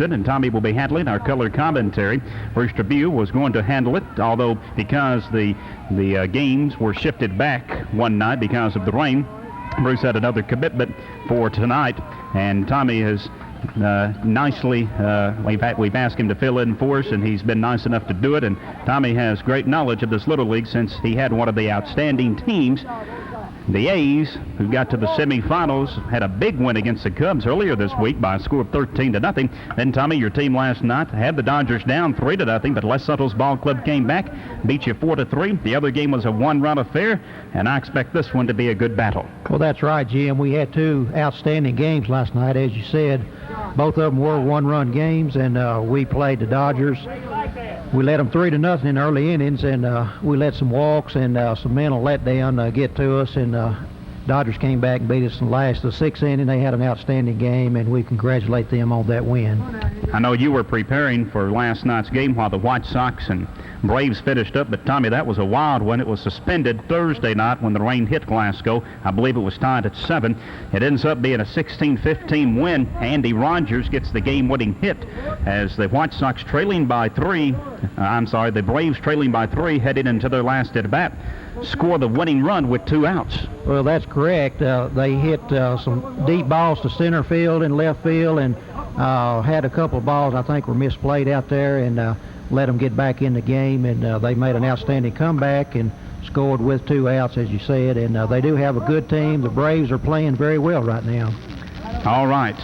Dixon, and Tommy will be handling our color commentary. Bruce Trabue was going to handle it, although because the games were shifted back one night because of the rain, Bruce had another commitment for tonight, and Tommy has nicely, we've asked him to fill in for us, and he's been nice enough to do it. And Tommy has great knowledge of this Little League since he had one of the outstanding teams. The A's, who got to the semifinals, had a big win against the Cubs earlier this week by a score of 13-0. Then, Tommy, your team last night had the Dodgers down 3-0, but Les Subtle's ball club came back, beat you 4-3. The other game was a one-run affair, and I expect this one to be a good battle. Well, that's right, Jim. We had two outstanding games last night, as you said. Both of them were one-run games, and we played the Dodgers. We led them 3-0 in early innings, and we let some walks and some mental letdown get to us, and Dodgers came back and beat us in the sixth inning. They had an outstanding game, and we congratulate them on that win. I know you were preparing for last night's game while the White Sox and Braves finished up, but Tommy, that was a wild one. It was suspended Thursday night when the rain hit Glasgow. I believe it was tied at 7. It ends up being a 16-15 win. Andy Rogers gets the game-winning hit as the White Sox the Braves trailing by 3 heading into their last at-bat, score the winning run with 2 outs. Well, that's correct. They hit some deep balls to center field and left field, and had a couple of balls I think were misplayed out there, and let them get back in the game, and they made an outstanding comeback and scored with 2 outs, as you said, and they do have a good team. The Braves are playing very well right now. All right.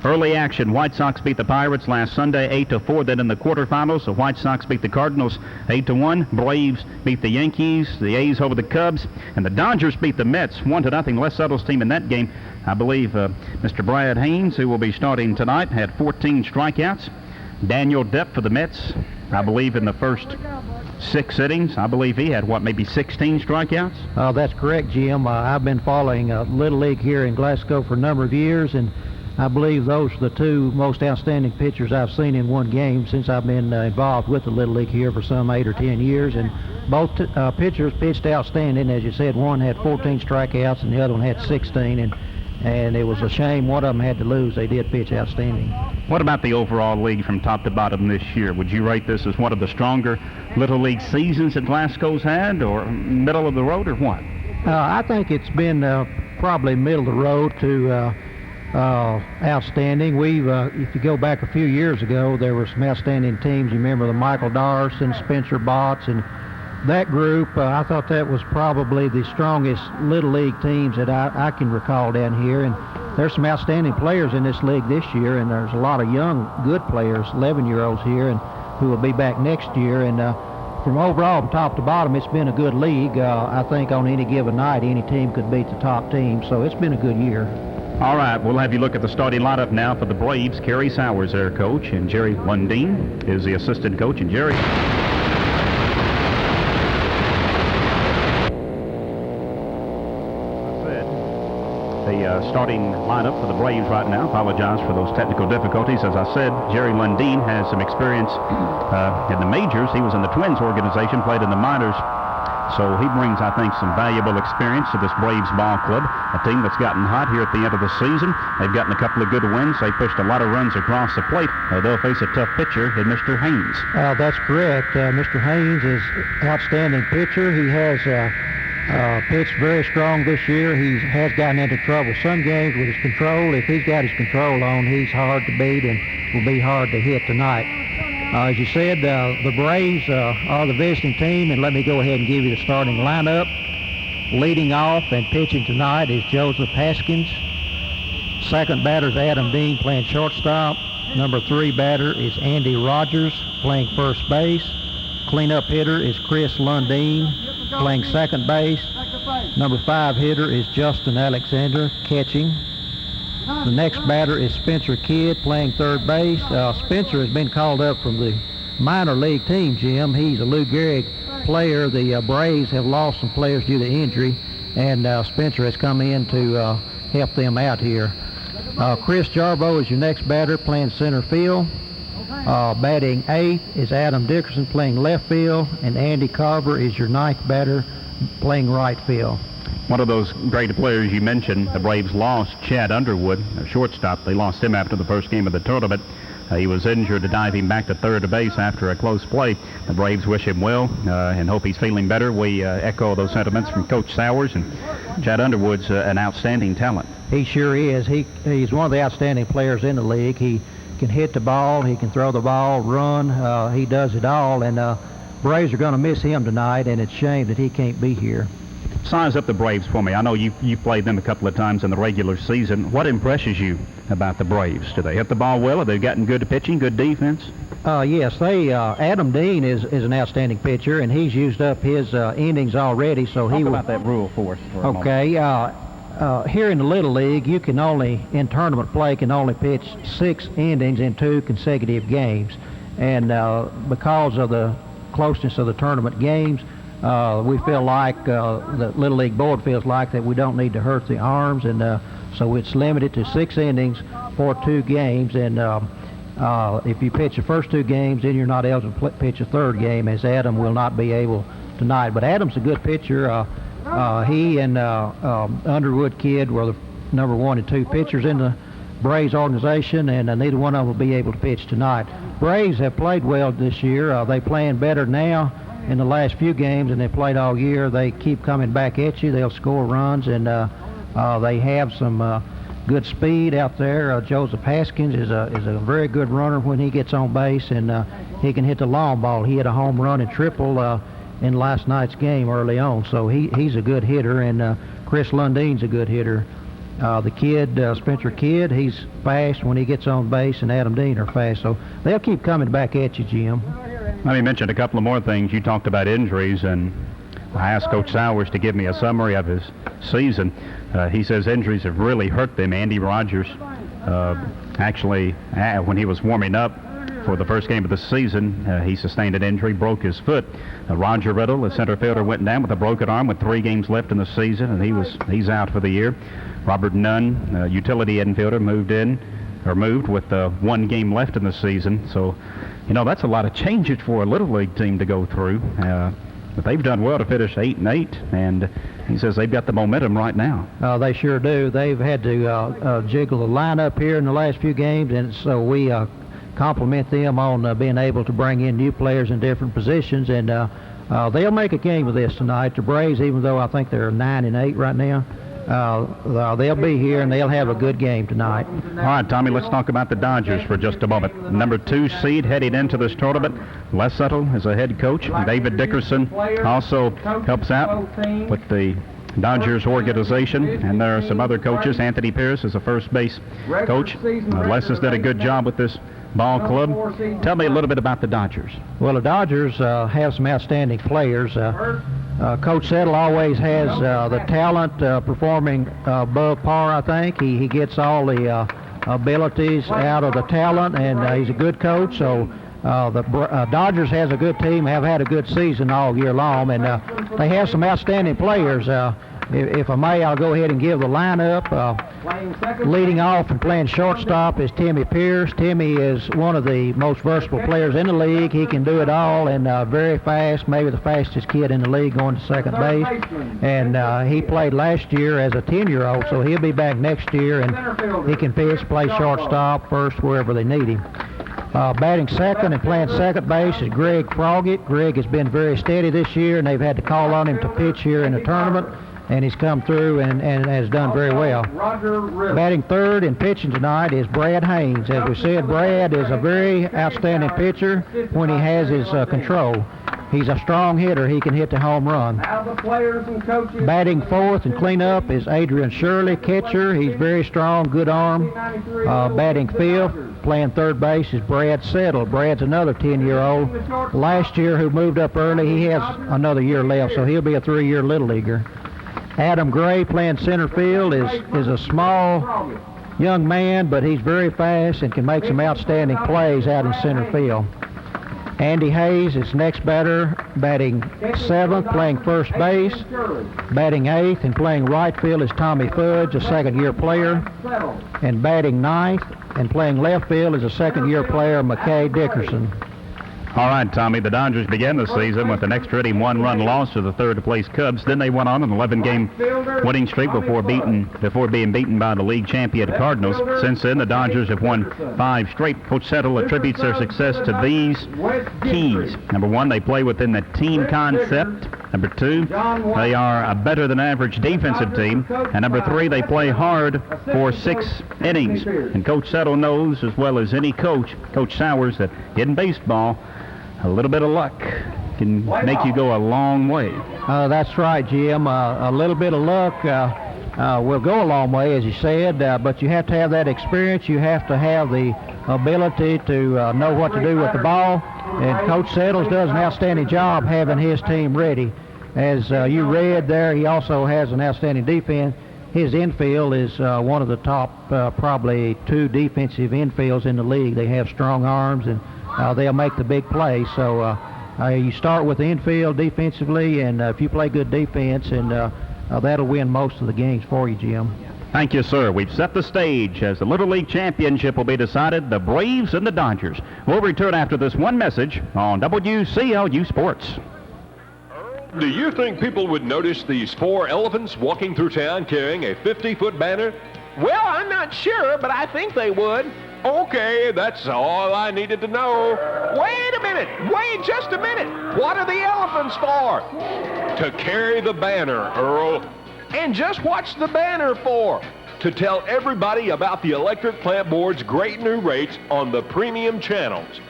Early action. White Sox beat the Pirates last Sunday 8-4. Then in the quarterfinals, the White Sox beat the Cardinals 8-1. Braves beat the Yankees, the A's over the Cubs, and the Dodgers beat the Mets 1-0. Les Subtle's team in that game, I believe Mr. Brad Haynes, who will be starting tonight, had 14 strikeouts. Daniel Depp for the Mets, I believe in the first 6 innings, I believe he had, maybe 16 strikeouts? That's correct, Jim. I've been following Little League here in Glasgow for a number of years, and I believe those are the 2 most outstanding pitchers I've seen in one game since I've been involved with the Little League here for some 8 or 10 years. And both pitchers pitched outstanding. As you said, one had 14 strikeouts and the other one had 16. And it was a shame one of them had to lose. They did pitch outstanding. What about the overall league from top to bottom this year? Would you rate this as one of the stronger Little League seasons that Glasgow's had, or middle of the road, or what? I think it's been probably middle of the road to outstanding. If you go back a few years ago, there were some outstanding teams. You remember the Michael Darson, Spencer Botts, and that group. I thought that was probably the strongest Little League teams that I can recall down here. And there's some outstanding players in this league this year, and there's a lot of young, good players, 11-year-olds here, and who will be back next year. And from overall, from top to bottom, it's been a good league. I think on any given night, any team could beat the top team, so it's been a good year. All right, we'll have you look at the starting lineup now for the Braves. Kerry Sowers, their coach, and Jerry Lundeen is the assistant coach. And Jerry, the starting lineup for the Braves right now. Apologize for those technical difficulties. As I said, Jerry Lundeen has some experience in the majors. He was in the Twins organization, played in the minors. So he brings, I think, some valuable experience to this Braves ball club, a team that's gotten hot here at the end of the season. They've gotten a couple of good wins. They pushed a lot of runs across the plate. They'll face a tough pitcher in Mr. Haynes. That's correct. Mr. Haynes is an outstanding pitcher. He has pitched very strong this year. He has gotten into trouble some games with his control. If he's got his control on, he's hard to beat and will be hard to hit tonight. As you said, the Braves are the visiting team, and let me go ahead and give you the starting lineup. Leading off and pitching tonight is Joseph Haskins. Second batter is Adam Dean playing shortstop. Number 3 batter is Andy Rogers playing first base. Cleanup hitter is Chris Lundeen playing second base. Number 5 hitter is Justin Alexander catching. The next batter is Spencer Kidd playing third base. Spencer has been called up from the minor league team, Jim. He's a Lou Gehrig player. The Braves have lost some players due to injury, and Spencer has come in to help them out here. Chris Jarbo is your next batter playing center field. Batting 8th is Adam Dickerson playing left field, and Andy Carver is your 9th batter playing right field. One of those great players you mentioned, the Braves lost Chad Underwood, a shortstop. They lost him after the first game of the tournament. He was injured, diving back to third base after a close play. The Braves wish him well and hope he's feeling better. We echo those sentiments from Coach Sowers, and Chad Underwood's an outstanding talent. He sure is. He's one of the outstanding players in the league. He can hit the ball, he can throw the ball, run. He does it all, and Braves are going to miss him tonight, and it's a shame that he can't be here. Size up the Braves for me. I know you played them a couple of times in the regular season. What impresses you about the Braves? Do they hit the ball well? Have they gotten good pitching, good defense? Yes, Adam Dean is an outstanding pitcher, and he's used up his innings already. So Talk about that rule for us for a moment. Okay. Here in the Little League, you can only, in tournament play, can only pitch 6 innings in 2 consecutive games. And because of the closeness of the tournament games, we feel like, the Little League board feels like that we don't need to hurt the arms, and so it's limited to 6 innings for 2 games. And if you pitch the first 2 games, then you're not eligible to pitch a third game, as Adam will not be able tonight. But Adam's a good pitcher. He and Underwood kid were the number 1 and 2 pitchers in the Braves organization, and neither one of them will be able to pitch tonight. Braves have played well this year. They're playing better now in the last few games than they played all year. They keep coming back at you. They'll score runs, and they have some good speed out there. Joseph Haskins is a very good runner when he gets on base, and he can hit the long ball. He hit a home run and triple in last night's game early on, so he's a good hitter, and Chris Lundeen's a good hitter. The kid, Spencer Kidd, he's fast when he gets on base, and Adam Dean are fast, so they'll keep coming back at you, Jim. Let me mention a couple of more things. You talked about injuries, and I asked Coach Sowers to give me a summary of his season. He says injuries have really hurt them. Andy Rogers, actually, when he was warming up for the first game of the season, he sustained an injury, broke his foot. Roger Riddle, the center fielder, went down with a broken arm with 3 games left in the season, and he's out for the year. Robert Nunn, utility infielder, moved with 1 game left in the season. So, that's a lot of changes for a Little League team to go through. But they've done well to finish 8-8, and he says they've got the momentum right now. They sure do. They've had to jiggle the lineup here in the last few games, and so we compliment them on being able to bring in new players in different positions, and they'll make a game of this tonight. The Braves, even though I think they're 9-8 right now, they'll be here, and they'll have a good game tonight. All right, Tommy, let's talk about the Dodgers for just a moment. Number 2 seed heading into this tournament. Les Settle is a head coach. David Dickerson also helps out with the Dodgers organization, and there are some other coaches. Anthony Pierce is a first base coach. Les has done a good job with this ball club. Tell me a little bit about the Dodgers. Well, the Dodgers have some outstanding players. Coach Settle always has the talent performing above par, I think. He gets all the abilities out of the talent, and he's a good coach. So the Dodgers has a good team, have had a good season all year long, and they have some outstanding players. If I may, I'll go ahead and give the lineup. Leading off and playing shortstop is Timmy Pierce. Timmy is one of the most versatile players in the league. He can do it all, and very fast, maybe the fastest kid in the league going to second base. And he played last year as a 10-year-old, so he'll be back next year, and he can pitch, play shortstop, first, wherever they need him. Batting second and playing second base is Greg Froggett. Greg has been very steady this year, and they've had to call on him to pitch here in the tournament, and he's come through and has done very well. Batting third and pitching tonight is Brad Haynes. As we said, Brad is a very outstanding pitcher when he has his control. He's a strong hitter. He can hit the home run. Batting fourth and cleanup is Adrian Shirley, catcher. He's very strong, good arm. Batting fifth, playing third base, is Brad Settle. Brad's another 10-year-old. Last year, who moved up early, he has another year left, so he'll be a 3-year Little Leaguer. Adam Gray, playing center field, is a small young man, but he's very fast and can make some outstanding plays out in center field. Andy Hayes is next batter, batting seventh, playing first base. Batting eighth and playing right field is Tommy Fudge, a second-year player. And batting ninth and playing left field is a second-year player, McKay Dickerson. All right, Tommy, the Dodgers began the season with an extra inning one-run loss to the third-place Cubs. Then they went on an 11-game winning streak before being beaten by the league champion Cardinals. Since then, the Dodgers have won 5 straight. Coach Settle attributes their success to these keys. Number 1, they play within the team concept. Number 2, they are a better-than-average defensive team. And number 3, they play hard for 6 innings. And Coach Settle knows as well as any coach, Coach Sowers, that in baseball, a little bit of luck can make you go a long way. That's right, Jim. A little bit of luck will go a long way, as you said, but you have to have that experience. You have to have the ability to know what to do with the ball. And Coach Settles does an outstanding job having his team ready. As you read there, he also has an outstanding defense. His infield is one of the top probably 2 defensive infields in the league. They have strong arms, and they'll make the big play. So you start with the infield defensively, and if you play good defense, and that'll win most of the games for you, Jim. Thank you, sir. We've set the stage as the Little League Championship will be decided, the Braves and the Dodgers. We'll return after this one message on WCLU Sports. Do you think people would notice these 4 elephants walking through town carrying a 50-foot banner? Well, I'm not sure, but I think they would. Okay, that's all I needed to know. Wait a minute. Wait just a minute. What are the elephants for? To carry the banner, Earl. And just what's the banner for? To tell everybody about the Electric Plant Board's great new rates on the premium channels.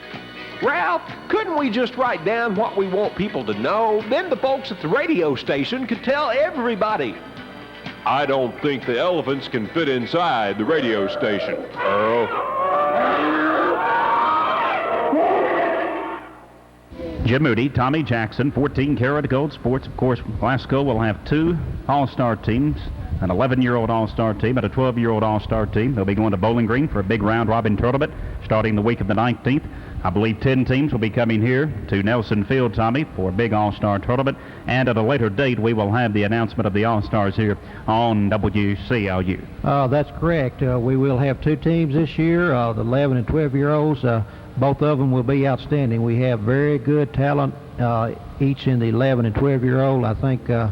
Ralph, couldn't we just write down what we want people to know? Then the folks at the radio station could tell everybody. I don't think the elephants can fit inside the radio station, Earl. Jim Moody, Tommy Jackson, 14 Karat Gold Sports. Of course, Glasgow will have 2 all-star teams, an 11-year-old all-star team and a 12-year-old all-star team. They'll be going to Bowling Green for a big round-robin tournament starting the week of the 19th. I believe 10 teams will be coming here to Nelson Field, Tommy, for a big all-star tournament. And at a later date, we will have the announcement of the all-stars here on WCLU. That's correct. We will have 2 teams this year, the 11 and 12-year-olds. Both of them will be outstanding. We have very good talent each in the 11 and 12-year-old. I think the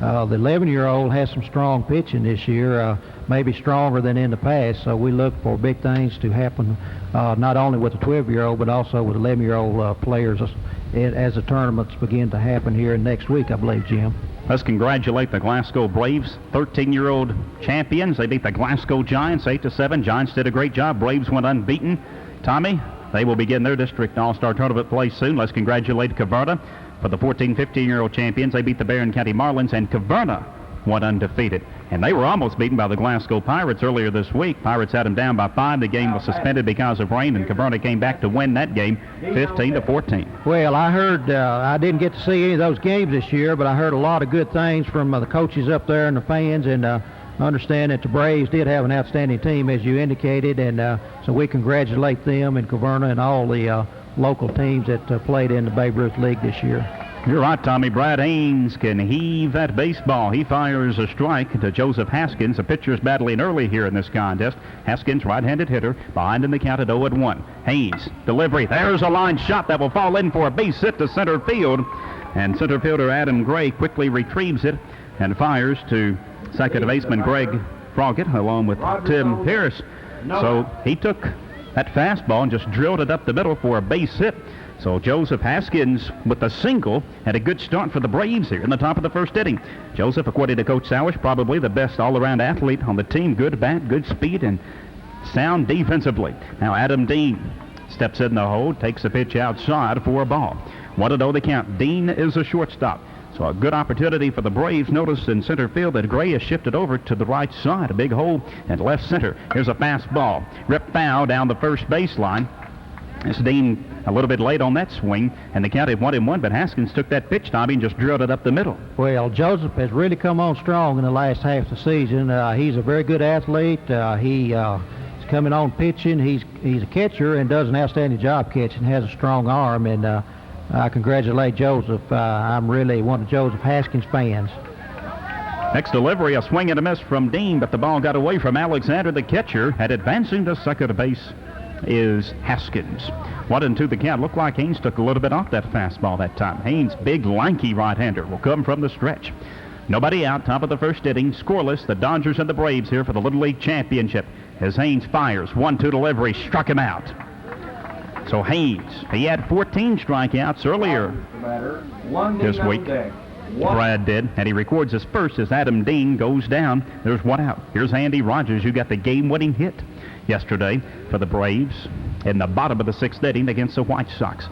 11-year-old has some strong pitching this year, maybe stronger than in the past. So we look for big things to happen, not only with the 12-year-old, but also with 11-year-old players as the tournaments begin to happen here next week, I believe, Jim. Let's congratulate the Glasgow Braves, 13-year-old champions. They beat the Glasgow Giants 8-7. Giants did a great job. Braves went unbeaten. Tommy, they will begin their district all-star tournament play soon. Let's congratulate Caverna. For the 14, 15-year-old champions, they beat the Barron County Marlins, and Caverna went undefeated. And they were almost beaten by the Glasgow Pirates earlier this week. Pirates had them down by 5. The game was suspended because of rain, and Caverna came back to win that game 15-14. Well, I heard, I didn't get to see any of those games this year, but I heard a lot of good things from the coaches up there and the fans, and I understand that the Braves did have an outstanding team, as you indicated, and so we congratulate them and Caverna and all the local teams that played in the Babe Ruth League this year. You're right, Tommy. Brad Haynes can heave that baseball. He fires a strike to Joseph Haskins. The pitcher's battling early here in this contest. Haskins, right-handed hitter, behind in the count at 0-1. Haynes, delivery. There's a line shot that will fall in for a base hit to center field. And center fielder Adam Gray quickly retrieves it and fires to second baseman Greg Froggett along with Tim Pierce. So he took that fastball and just drilled it up the middle for a base hit. So Joseph Haskins with a single had a good start for the Braves here in the top of the first inning. Joseph, according to Coach Sowers, probably the best all-around athlete on the team. Good bat, good speed, and sound defensively. Now Adam Dean steps in the hole, takes a pitch outside for a ball. 1-0 the count. Dean is a shortstop. So a good opportunity for the Braves. Notice in center field that Gray has shifted over to the right side. A big hole at left center. Here's a fastball. Ripped foul down the first baseline. It's Dean a little bit late on that swing, and the count had 1-1, but Haskins took that pitch, Tommy, and just drilled it up the middle. Well, Joseph has really come on strong in the last half of the season. He's a very good athlete. He's coming on pitching. He's a catcher and does an outstanding job catching, has a strong arm, and I congratulate Joseph. I'm really one of Joseph Haskins' fans. Next delivery, a swing and a miss from Dean, but the ball got away from Alexander, the catcher, and advancing to second base is Haskins. 1-2 the count. Looked like Haynes took a little bit off that fastball that time. Haynes, big, lanky right-hander, will come from the stretch. Nobody out, top of the first inning, scoreless. The Dodgers and the Braves here for the Little League Championship. As Haynes fires, 1-2 delivery, struck him out. So Haynes, he had 14 strikeouts earlier this week. Brad did, and he records his first as Adam Dean goes down. There's one out. Here's Andy Rogers, who got the game-winning hit yesterday for the Braves in the bottom of the sixth inning against the White Sox.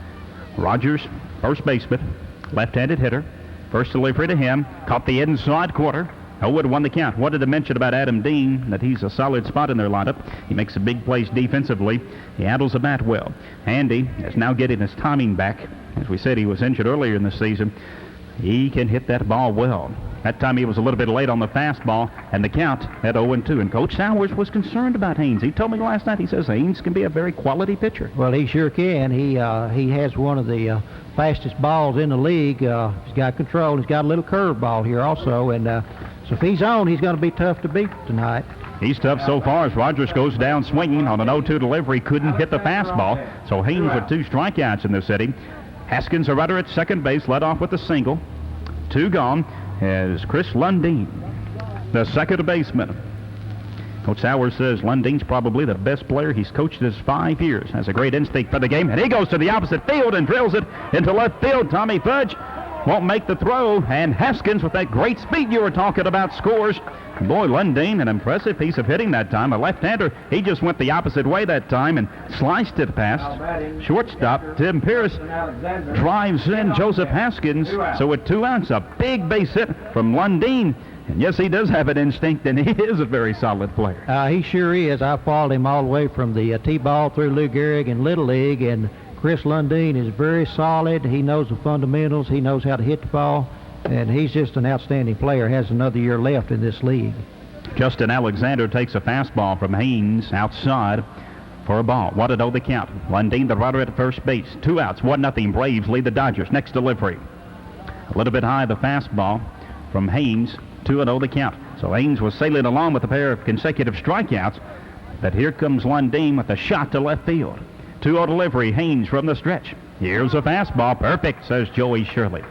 Rogers, first baseman, left-handed hitter. First delivery to him, caught the inside corner. Wood won the count. Wanted to mention about Adam Dean that he's a solid spot in their lineup. He makes some big plays defensively. He handles the bat well. Andy is now getting his timing back. As we said, he was injured earlier in the season. He can hit that ball well. That time he was a little bit late on the fastball, and the count at 0-2. And Coach Sowers was concerned about Haynes. He told me last night, he says Haynes can be a very quality pitcher. Well, he sure can. He has one of the fastest balls in the league. He's got control. He's got a little curve ball here also, and so if he's on, he's going to be tough to beat tonight. He's tough so far as Rogers goes down swinging on an 0-2 delivery. Couldn't hit the fastball. So Haynes with 2 strikeouts in this inning. Haskins, a runner at second base, led off with a single. 2 gone as Chris Lundeen, the second baseman. Coach Sowers says Lundeen's probably the best player he's coached in his 5 years. Has a great instinct for the game, and he goes to the opposite field and drills it into left field. Tommy Fudge won't make the throw, and Haskins, with that great speed you were talking about, scores. Boy, Lundeen, an impressive piece of hitting that time. A left-hander, he just went the opposite way that time and sliced it past shortstop. Tim Pierce drives in Joseph Haskins. So with 2 outs, a big base hit from Lundeen. And yes, he does have an instinct, and he is a very solid player. He sure is. I followed him all the way from the T-ball through Lou Gehrig in Little League, and Chris Lundeen is very solid. He knows the fundamentals. He knows how to hit the ball, and he's just an outstanding player. Has another year left in this league. Justin Alexander takes a fastball from Haynes outside for a ball. 1-0 the count. Lundeen, the runner at first base. 2 outs, 1-0. Braves lead the Dodgers. Next delivery. A little bit high, the fastball from Haynes. 2-0 the count. So Haynes was sailing along with a pair of consecutive strikeouts, but here comes Lundeen with a shot to left field. 2-0 delivery, Haynes from the stretch. Here's a fastball. Perfect, says Joey Shirley.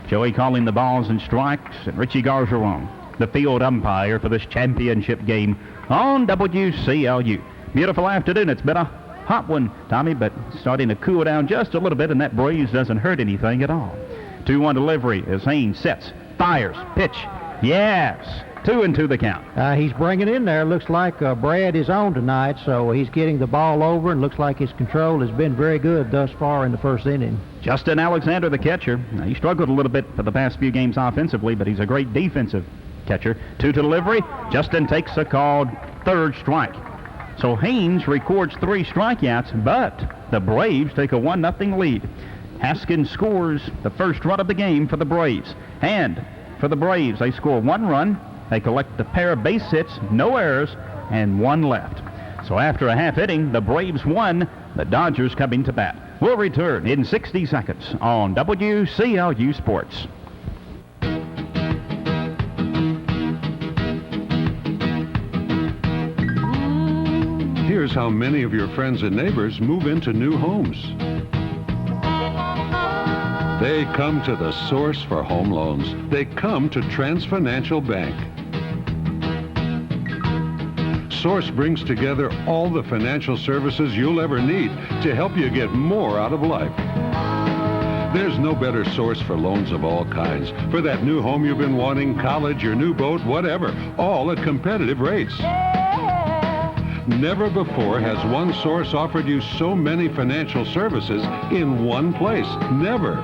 Joey calling the balls and strikes, and Richie Gargeron, the field umpire for this championship game on WCLU. Beautiful afternoon. It's been a hot one, Tommy, but starting to cool down just a little bit, and that breeze doesn't hurt anything at all. 2-1 delivery as Haynes sets, fires, pitch. Yes, 2-2 the count. He's bringing in there. Looks like Brad is on tonight, so he's getting the ball over, and looks like his control has been very good thus far in the first inning. Justin Alexander, the catcher. He struggled a little bit for the past few games offensively, but he's a great defensive catcher. 2 to delivery. Justin takes a called third strike. So Haynes records 3 strikeouts, but the Braves take a 1-0 lead. Haskins scores the first run of the game for the Braves. And for the Braves, they score 1 run. They collect a pair of base hits, no errors, and 1 left. So after a half inning, the Braves won. The Dodgers coming to bat. We'll return in 60 seconds on WCLU Sports. Here's how many of your friends and neighbors move into new homes. They come to the source for home loans. They come to Transfinancial Bank. Source brings together all the financial services you'll ever need to help you get more out of life. There's no better source for loans of all kinds. For that new home you've been wanting, college, your new boat, whatever, all at competitive rates. Never before has one source offered you so many financial services in one place. Never.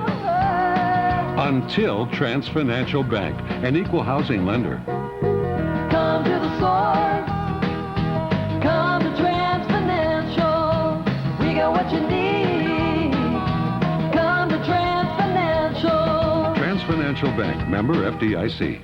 Until Transfinancial Bank, an equal housing lender. Come to the source. Come to Transfinancial. We got what you need. Come to Transfinancial. Transfinancial Bank, member FDIC.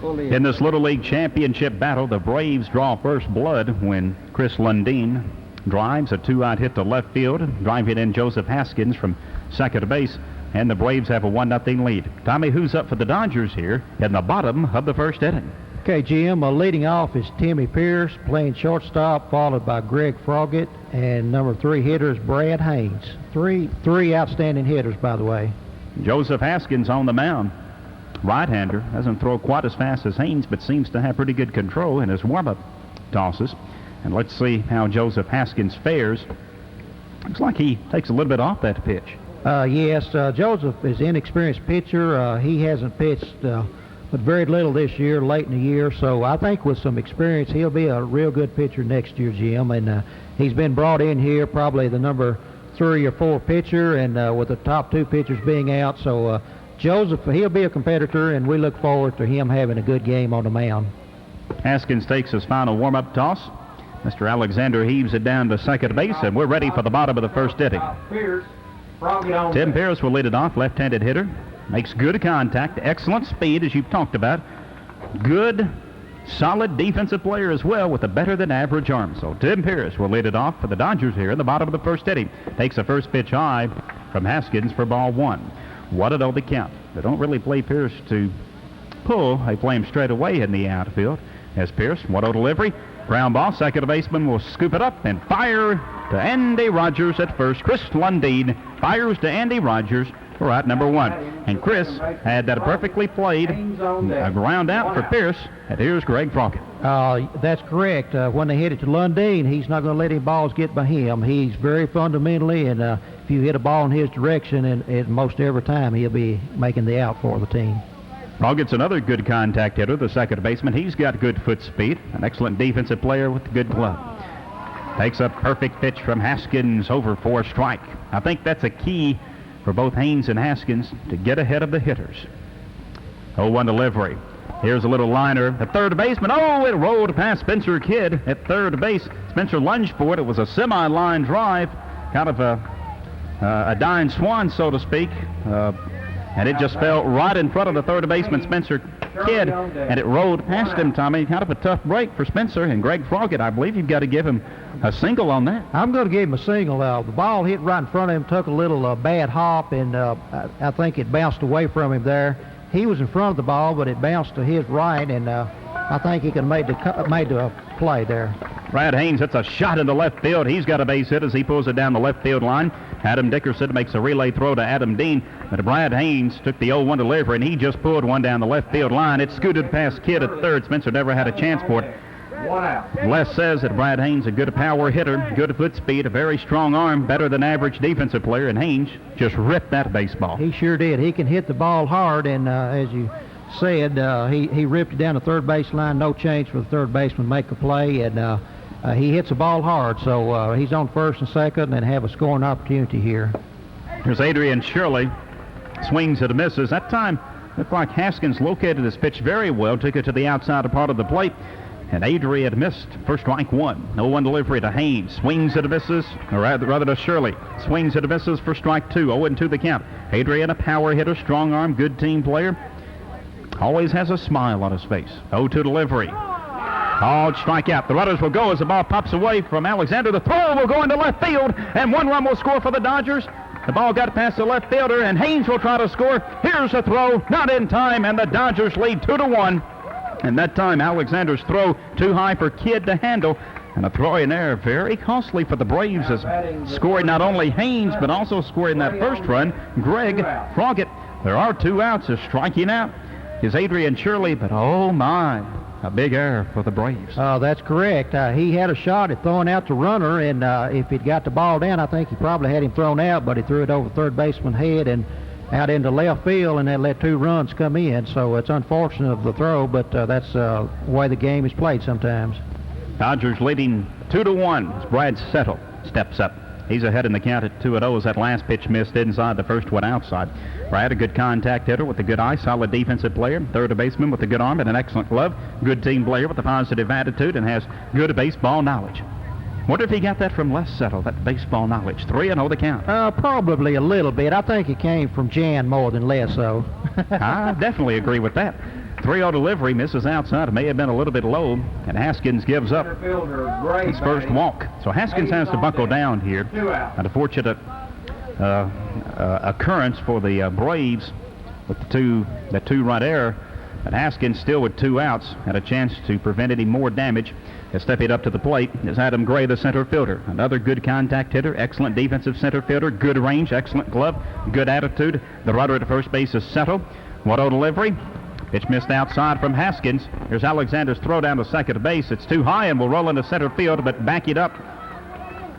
In this Little League Championship battle, the Braves draw first blood when Chris Lundeen drives a 2-out hit to left field, driving in Joseph Haskins from second base, and the Braves have a 1-0 lead. Tommy, who's up for the Dodgers here in the bottom of the first inning? Okay, Jim, leading off is Timmy Pierce playing shortstop, followed by Greg Froggett, and number 3 hitter is Brad Haynes. Three outstanding hitters, by the way. Joseph Haskins on the mound. Right-hander, doesn't throw quite as fast as Haynes, but seems to have pretty good control in his warm-up tosses. And let's see how Joseph Haskins fares. Looks like he takes a little bit off that pitch. Yes, Joseph is an inexperienced pitcher. He hasn't pitched but very little this year, late in the year. So I think with some experience, he'll be a real good pitcher next year, Jim. And he's been brought in here probably the number 3 or 4 pitcher, and with the top 2 pitchers being out. So Joseph, he'll be a competitor, and we look forward to him having a good game on the mound. Haskins takes his final warm-up toss. Mr. Alexander heaves it down to second base, and we're ready for the bottom of the first inning. Tim Pierce will lead it off, left-handed hitter. Makes good contact, excellent speed, as you've talked about. Good, solid defensive player as well, with a better-than-average arm. So Tim Pierce will lead it off for the Dodgers here in the bottom of the first inning. Takes the first pitch high from Haskins for ball 1. 1-0 the count. They don't really play Pierce to pull. They play him straight away in the outfield. As Pierce, 1-0 delivery. Ground ball, second baseman will scoop it up and fire to Andy Rogers at first. Chris Lundeen fires to Andy Rogers for out number 1. And Chris had that perfectly played. A ground out for Pierce. And here's Greg Froggett. That's correct. When they hit it to Lundeen, he's not going to let any balls get by him. He's very fundamentally, and if you hit a ball in his direction, and most every time he'll be making the out for the team. Froggett's another good contact hitter, the second baseman. He's got good foot speed, an excellent defensive player with a good glove. Takes a perfect pitch from Haskins over for a strike. I think that's a key for both Haynes and Haskins to get ahead of the hitters. 0-1 delivery. Here's a little liner. The third baseman, it rolled past Spencer Kidd at third base. Spencer lunged for it. It was a semi-line drive, kind of a dying swan, so to speak. And it just fell right in front of the third baseman, Spencer Kidd, and it rolled past him, Tommy. Kind of a tough break for Spencer, and Greg Froggett, I believe you've got to give him a single on that. I'm going to give him a single. The ball hit right in front of him, took a little bad hop, and I think it bounced away from him there. He was in front of the ball, but it bounced to his right, and I think he could have made the play there. Brad Haynes hits a shot into left field. He's got a base hit as he pulls it down the left field line. Adam Dickerson makes a relay throw to Adam Dean, but Brad Haynes took the 0-1 delivery, and he just pulled one down the left field line. It scooted past Kidd at third. Spencer never had a chance for it. Les says that Brad Haynes, a good power hitter, good foot speed, a very strong arm, better than average defensive player, and Haynes just ripped that baseball. He sure did. He can hit the ball hard, and as you said, he ripped it down the third base line. No change for the third baseman to make a play, and he hits the ball hard, so he's on first and second and have a scoring opportunity here. Here's Adrian Shirley. Swings and misses. That time looked like Haskins located his pitch very well, took it to the outside part of the plate, and Adrian missed for strike 1. 0-1 delivery to Haynes. Swings and misses, or rather to Shirley. Swings and misses for strike 2. 0-2 the count. Adrian, a power hitter, strong arm, good team player. Always has a smile on his face. 0-2 delivery. Called strikeout. The runners will go as the ball pops away from Alexander. The throw will go into left field, and 1 run will score for the Dodgers. The ball got past the left fielder, and Haynes will try to score. Here's a throw, not in time, and the Dodgers lead 2-1. And that time, Alexander's throw too high for Kidd to handle. And a throw in there, very costly for the Braves, as scoring not only Haynes, but also scoring that first run, Greg Froggett. There are 2 outs. As striking out is Adrian Shirley, but oh my, a big error for the Braves. That's correct. He had a shot at throwing out the runner, and if he'd got the ball down, I think he probably had him thrown out, but he threw it over third baseman's head and out into left field, and that let 2 runs come in. So it's unfortunate of the throw, but that's the way the game is played sometimes. Dodgers leading 2-1 as Brad Settle steps up. He's ahead in the count at 2-0 as that last pitch missed inside, the first one outside. Brad, a good contact hitter with a good eye, solid defensive player, third baseman with a good arm and an excellent glove, good team player with a positive attitude and has good baseball knowledge. Wonder if he got that from Les Settle, that baseball knowledge. 3-0 the count. Probably a little bit. I think it came from Jan more than Les, though. I definitely agree with that. 3-0 delivery, misses outside. It may have been a little bit low, and Haskins gives up his first walk. So Haskins has to buckle down here. An unfortunate occurrence for the Braves with the two-run error. But Haskins, still with 2 outs, had a chance to prevent any more damage. As stepping up to the plate is Adam Gray, the center fielder. Another good contact hitter, excellent defensive center fielder, good range, excellent glove, good attitude. The runner at first base is Settle. 1-0 delivery. Pitch missed outside from Haskins. Here's Alexander's throw down to second base. It's too high and will roll into center field, but back it up.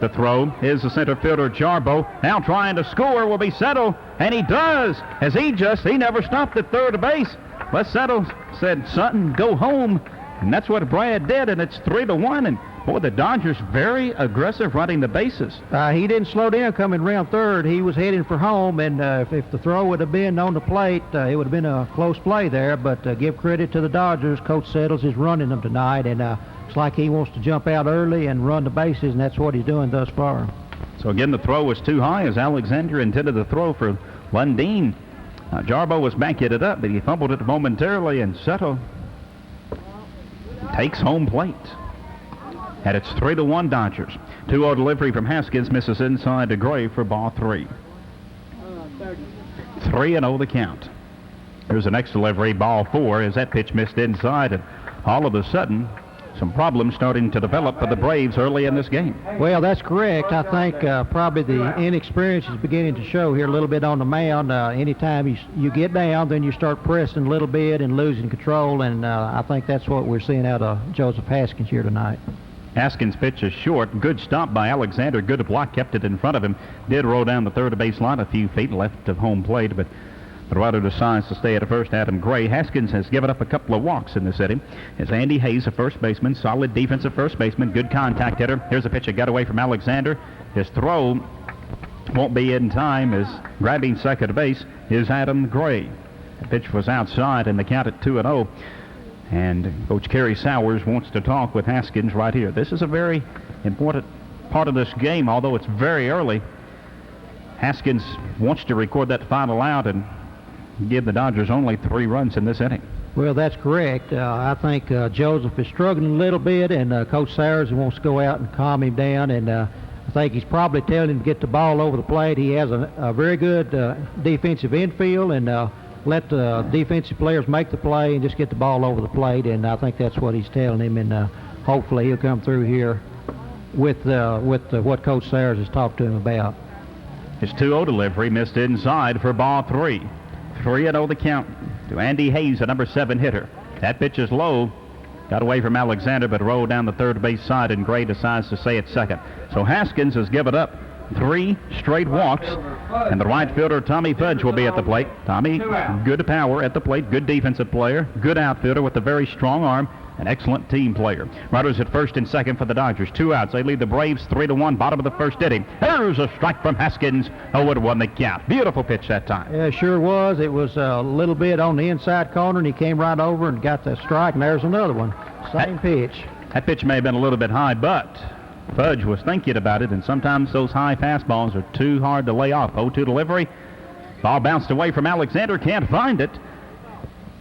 The throw is the center fielder, Jarbo. Now trying to score will be Settle, and he does, as he never stopped at third base. But Settle said, "Sutton, go home." And that's what Brad did, and it's 3-1. And boy, the Dodgers very aggressive running the bases. He didn't slow down coming round third. He was heading for home, and if the throw would have been on the plate, it would have been a close play there. But give credit to the Dodgers. Coach Settles is running them tonight, and it's like he wants to jump out early and run the bases, and that's what he's doing thus far. So again, the throw was too high as Alexander intended the throw for Lundeen. Jarbo was backing it up, but he fumbled it momentarily, and Settle takes home plate. And it's 3-1 Dodgers. 2-0 delivery from Haskins, misses inside to Gray for ball 3. 3-0 the count. Here's the next delivery, ball 4, as that pitch missed inside, and all of a sudden, some problems starting to develop for the Braves early in this game. Well, that's correct. I think probably the inexperience is beginning to show here a little bit on the mound. Anytime you get down, then you start pressing a little bit and losing control, and I think that's what we're seeing out of Joseph Haskins here tonight. Haskins' pitch is short. Good stop by Alexander. Good block, kept it in front of him. Did roll down the third base line a few feet left of home plate, but the runner decides to stay at first, Adam Gray. Haskins has given up a couple of walks in this inning. It's Andy Hayes, a first baseman, solid defensive first baseman, good contact hitter. Here's a pitch that got away from Alexander. His throw won't be in time, as grabbing second base is Adam Gray. The pitch was outside, and the count at 2-0. And Coach Kerry Sowers wants to talk with Haskins right here. This is a very important part of this game, although it's very early. Haskins wants to record that final out and give the Dodgers only 3 runs in this inning. Well, that's correct. I think Joseph is struggling a little bit, and Coach Sowers wants to go out and calm him down, and I think he's probably telling him to get the ball over the plate. He has a very good defensive infield, and let the defensive players make the play and just get the ball over the plate, and I think that's what he's telling him, and hopefully he'll come through here with what Coach Sowers has talked to him about. His 2-0 delivery missed inside for ball 3. 3-0 the count to Andy Hayes, a number 7 hitter. That pitch is low. Got away from Alexander, but rolled down the third base side, and Gray decides to stay at second. So Haskins has given up 3 straight walks, and the right fielder, Tommy Fudge, will be at the plate. Tommy, good power at the plate, good defensive player, good outfielder with a very strong arm, an excellent team player. Runners at first and second for the Dodgers. 2 outs. They lead the Braves 3-1, bottom of the first inning. There's a strike from Haskins. 0-1 the count. Beautiful pitch that time. Yeah, sure was. It was a little bit on the inside corner, and he came right over and got the strike, and there's another one. Same pitch. That pitch may have been a little bit high, but Fudge was thinking about it, and sometimes those high fastballs are too hard to lay off. 0-2 delivery. Ball bounced away from Alexander. Can't find it.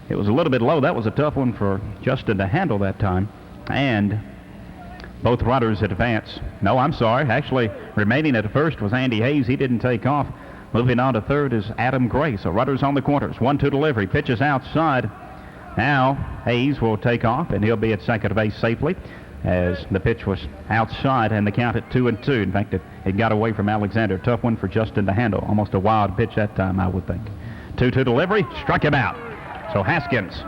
It was a little bit low. That was a tough one for Justin to handle that time. And both runners advance. No, I'm sorry. Actually, remaining at first was Andy Hayes. He didn't take off. Moving on to third is Adam Gray. So runners on the corners. 1-2 delivery. Pitches outside. Now Hayes will take off, and he'll be at second base safely, as the pitch was outside and the count at 2-2. In fact, it got away from Alexander. Tough one for Justin to handle. Almost a wild pitch that time, I would think. 2-2 delivery. Struck him out. So Haskins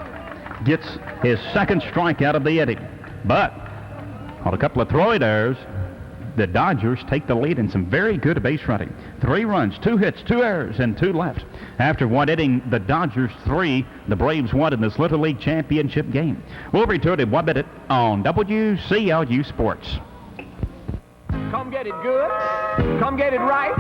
gets his second strikeout of the inning. But on a couple of throwing errors, the Dodgers take the lead in some very good base running. 3 runs, 2 hits, 2 errors, and 2 left. After one inning, the Dodgers 3, the Braves 1 in this Little League Championship game. We'll return in 1 minute on WCLU Sports. Come get it good. Come get it right.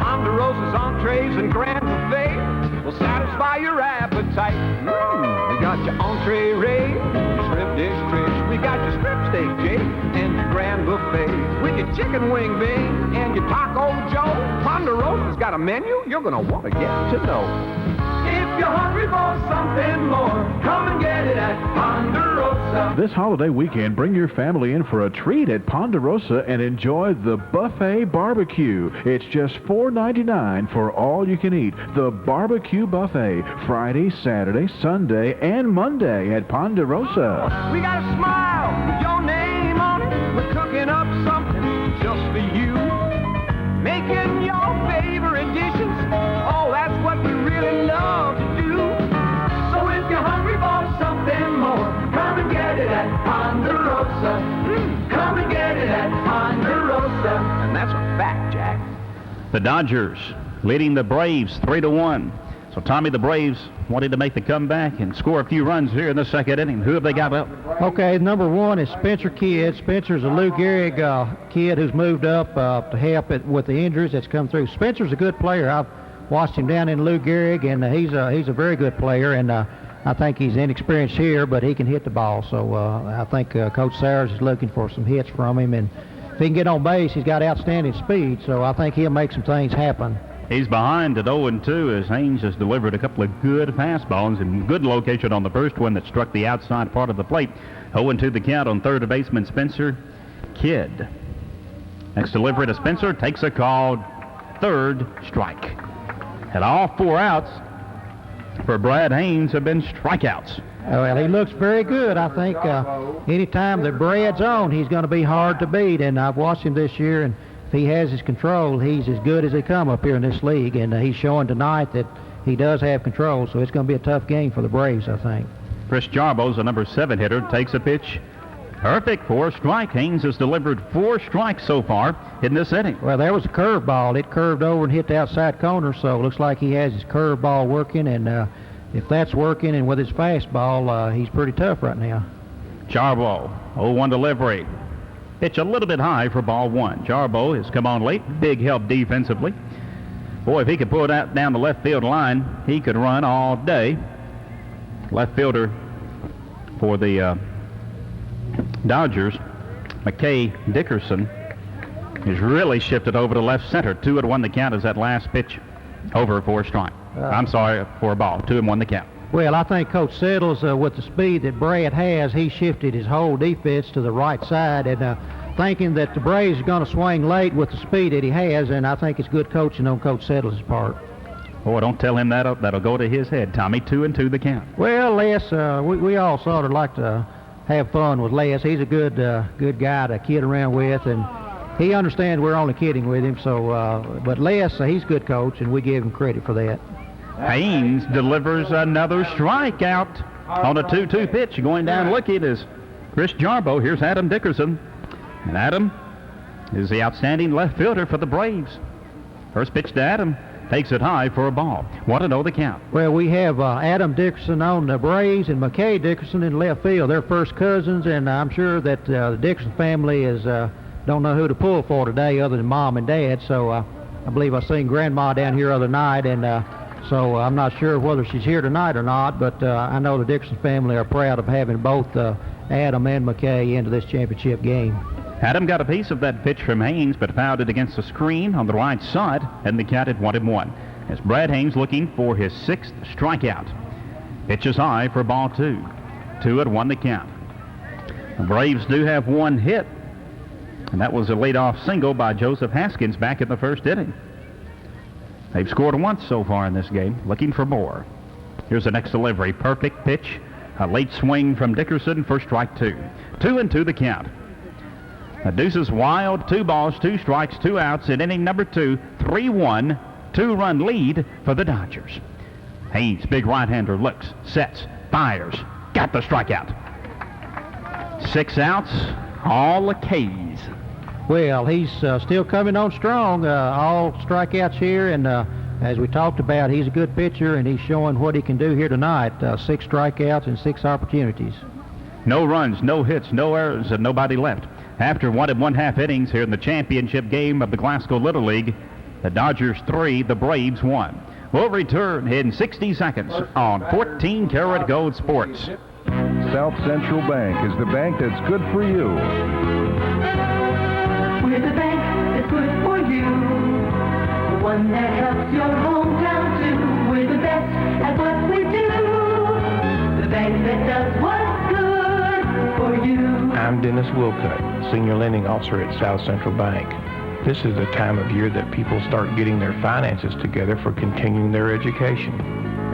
Ponderosa's entrees and grand buffet will satisfy your appetite. We got your entree Ray, your shrimp dish Trish. We got your strip steak Jake and your grand buffet with your chicken wing Bing and your taco Joe. Ponderosa's got a menu you're gonna want to get to know. If you're hungry for something more, come and get it at Ponderosa. This holiday weekend, bring your family in for a treat at Ponderosa and enjoy the Buffet Barbecue. It's just $4.99 for all you can eat. The Barbecue Buffet, Friday, Saturday, Sunday, and Monday at Ponderosa. We got a smile with your name on it. We're cooking up something just for you. Making your favorite dishes. Oh, that's what we really love to do. So if you're hungry for something more, come and get it at Ponderosa. Come and get it at Ponderosa. And that's a fact, Jack. The Dodgers leading the Braves 3-1. So, Tommy, the Braves wanted to make the comeback and score a few runs here in the second inning. Who have they got up? Okay, number one is Spencer Kidd. Spencer's a Lou Gehrig kid who's moved up to help it with the injuries that's come through. Spencer's a good player. I've watched him down in Lou Gehrig, and he's a very good player. And I think he's inexperienced here, but he can hit the ball. So I think Coach Sayers is looking for some hits from him. And if he can get on base, he's got outstanding speed. So I think he'll make some things happen. He's behind at 0-2 as Haynes has delivered a couple of good fastballs and good location on the first one that struck the outside part of the plate. 0-2 the count on third baseman Spencer Kidd. Next delivery to Spencer, takes a call, third strike. And all 4 outs for Brad Haynes have been strikeouts. Well, he looks very good. I think anytime that Brad's on, he's going to be hard to beat. And I've watched him this year, and if he has his control, he's as good as they come up here in this league. And he's showing tonight that he does have control. So it's going to be a tough game for the Braves, I think. Chris Jarbo's a number 7 hitter, takes a pitch. Perfect for a strike. Haynes has delivered 4 strikes so far in this inning. Well, there was a curveball. It curved over and hit the outside corner, so it looks like he has his curveball working. And if that's working and with his fastball, he's pretty tough right now. Jarbo, 0-1 delivery. Pitch a little bit high for ball 1. Jarbo has come on late. Big help defensively. Boy, if he could pull it out down the left field line, he could run all day. Left fielder for the Dodgers, McKay Dickerson, has really shifted over to left center. 2-1 the count as that last pitch over for a strike. For a ball. 2-1 the count. Well, I think Coach Settles, with the speed that Brad has, he shifted his whole defense to the right side, and thinking that the Braves are going to swing late with the speed that he has, and I think it's good coaching on Coach Settles' part. Boy, don't tell him that. That'll go to his head, Tommy. 2-2 the count. Well, Les, we all sort of like to have fun with Les. He's a good guy to kid around with, and he understands we're only kidding with him. So, but Les, he's a good coach, and we give him credit for that. Haynes delivers another strikeout on a 2-2 pitch. Going down looking is Chris Jarbo. Here's Adam Dickerson. And Adam is the outstanding left fielder for the Braves. First pitch to Adam. Takes it high for a ball. 1-0 the count. Well, we have Adam Dickerson on the Braves and McKay Dickerson in left field. They're first cousins, and I'm sure that the Dickerson family is don't know who to pull for today other than Mom and Dad. So I believe I seen Grandma down here other night, and so I'm not sure whether she's here tonight or not, but I know the Dickerson family are proud of having both Adam and McKay into this championship game. Adam got a piece of that pitch from Haynes, but fouled it against the screen on the right side, and the count at 1-1. As Brad Haynes looking for his 6th strikeout. Pitch is high for ball 2. 2-1 the count. The Braves do have one hit, and that was a leadoff single by Joseph Haskins back in the first inning. They've scored once so far in this game, looking for more. Here's the next delivery. Perfect pitch. A late swing from Dickerson for strike 2. 2-2 the count. The deuces wild, 2 balls, 2 strikes, 2 outs in inning number 2. 3-1, 2-run lead for the Dodgers. Haynes, big right-hander, looks, sets, fires, got the strikeout. 6 outs, all the K's. Well, he's still coming on strong, all strikeouts here, and as we talked about, he's a good pitcher, and he's showing what he can do here tonight. 6 strikeouts and 6 opportunities. No runs, no hits, no errors, and nobody left. After 1 1/2 innings here in the championship game of the Glasgow Little League, the Dodgers 3, the Braves 1. We'll return in 60 seconds on 14 Karat Gold Sports. South Central Bank is the bank that's good for you. We're the bank that's good for you. The one that helps your hometown too. We're the best at what we that does what's good for you. I'm Dennis Wilcutt, Senior Lending Officer at South Central Bank. This is the time of year that people start getting their finances together for continuing their education.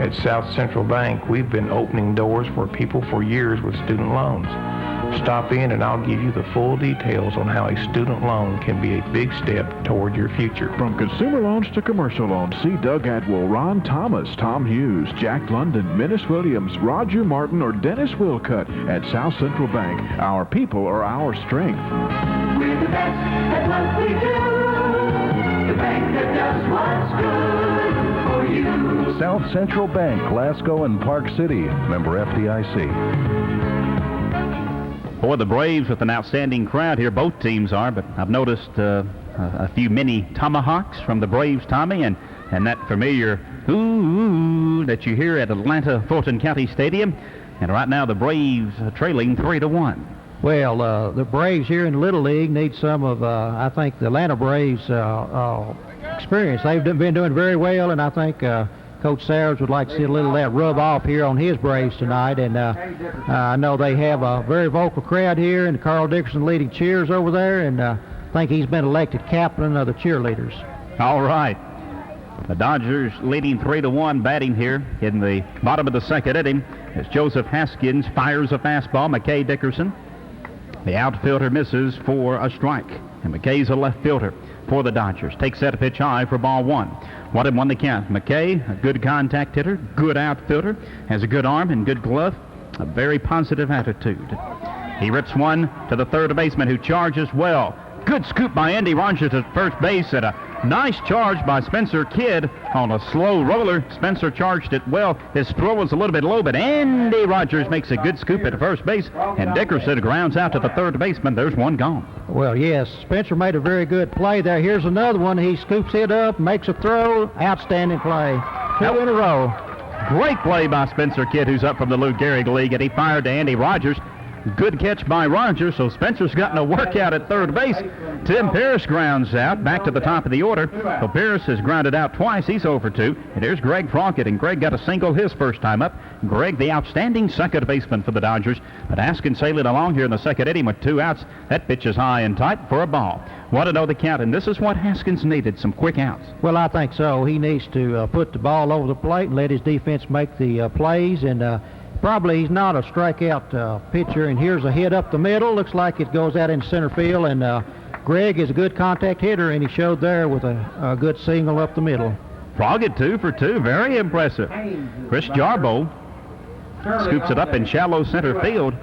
At South Central Bank, we've been opening doors for people for years with student loans. Stop in and I'll give you the full details on how a student loan can be a big step toward your future. From consumer loans to commercial loans, see Doug Atwell, Ron Thomas, Tom Hughes, Jack London, Minnis Williams, Roger Martin, or Dennis Wilcutt at South Central Bank. Our people are our strength. We're the best at what we do. The bank that does what's good for you. South Central Bank, Glasgow and Park City. Member FDIC. Boy, the Braves with an outstanding crowd here. Both teams are, but I've noticed a few mini tomahawks from the Braves, Tommy, and that familiar ooh that you hear at Atlanta Fulton County Stadium. And right now the Braves are trailing 3-1. Well, the Braves here in the Little League need some of, I think, the Atlanta Braves experience. They've been doing very well, and I think Coach Sayers would like to see a little of that rub off here on his Braves tonight. And I know they have a very vocal crowd here, and Carl Dickerson leading cheers over there, and I think he's been elected captain of the cheerleaders. All right. The Dodgers leading 3-1, batting here in the bottom of the second inning as Joseph Haskins fires a fastball. McKay Dickerson, the outfielder, misses for a strike. And McKay's a left fielder for the Dodgers. Takes that pitch high for ball one. 1-1 the count. McKay, a good contact hitter, good outfielder, has a good arm and good glove, a very positive attitude. He rips one to the third baseman who charges well. Good scoop by Andy Rogers at first base, and a nice charge by Spencer Kidd on a slow roller. Spencer charged it well. His throw was a little bit low, but Andy Rogers makes a good scoop at first base, and Dickerson grounds out to the third baseman. There's one gone. Well, yes, Spencer made a very good play there. Here's another one. He scoops it up, makes a throw. Outstanding play. Two in a row. Great play by Spencer Kidd, who's up from the Lou Gehrig League, and he fired to Andy Rogers. Good catch by Rogers, so Spencer's gotten a workout at third base. Tim Pierce grounds out back to the top of the order. So Pierce has grounded out twice. He's 0 for 2. And here's Greg Frockett, and Greg got a single his first time up. Greg, the outstanding second baseman for the Dodgers. But Haskins sailing along here in the second inning with 2 outs. That pitch is high and tight for a ball. 1-0 the count, and this is what Haskins needed, some quick outs. Well, I think so. He needs to put the ball over the plate and let his defense make the plays, and probably he's not a strikeout pitcher, and here's a hit up the middle. Looks like it goes out in center field, and Greg is a good contact hitter, and he showed there with a good single up the middle. Froggett 2 for 2, very impressive. Chris Jarbo scoops it up in shallow center field.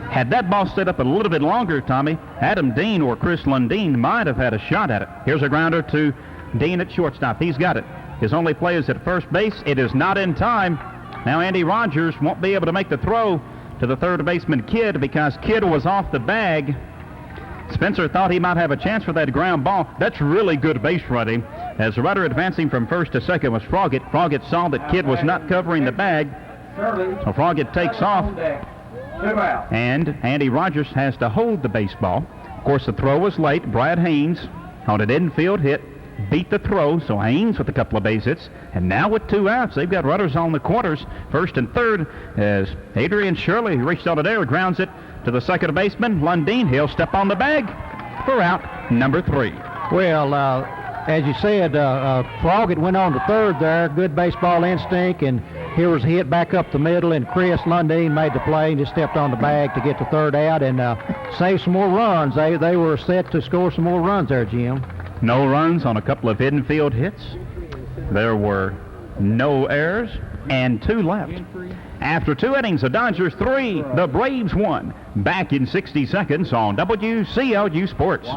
Had that ball stayed up a little bit longer, Tommy, Adam Dean or Chris Lundeen might have had a shot at it. Here's a grounder to Dean at shortstop. He's got it. His only play is at first base. It is not in time. Now Andy Rogers won't be able to make the throw to the third baseman Kidd because Kidd was off the bag. Spencer thought he might have a chance for that ground ball. That's really good base running. As the runner advancing from first to second was Froggett. Froggett saw that Kidd was not covering the bag. So Froggett takes off. And Andy Rogers has to hold the baseball. Of course, the throw was late. Brad Haynes on an infield hit beat the throw, so Haynes with a couple of base hits. And now with 2 outs, they've got runners on the corners, first and third, as Adrian Shirley, who reached out of there, grounds it to the second baseman, Lundeen. He'll step on the bag for out number 3. Well, as you said, Froggett went on to third there. Good baseball instinct, and here was a hit back up the middle, and Chris Lundeen made the play and just stepped on the bag to get the third out and save some more runs. They were set to score some more runs there, Jim. No runs on a couple of infield hits. There were no errors and 2 left. After 2 innings, the Dodgers 3, the Braves 1. Back in 60 seconds on WCLU Sports.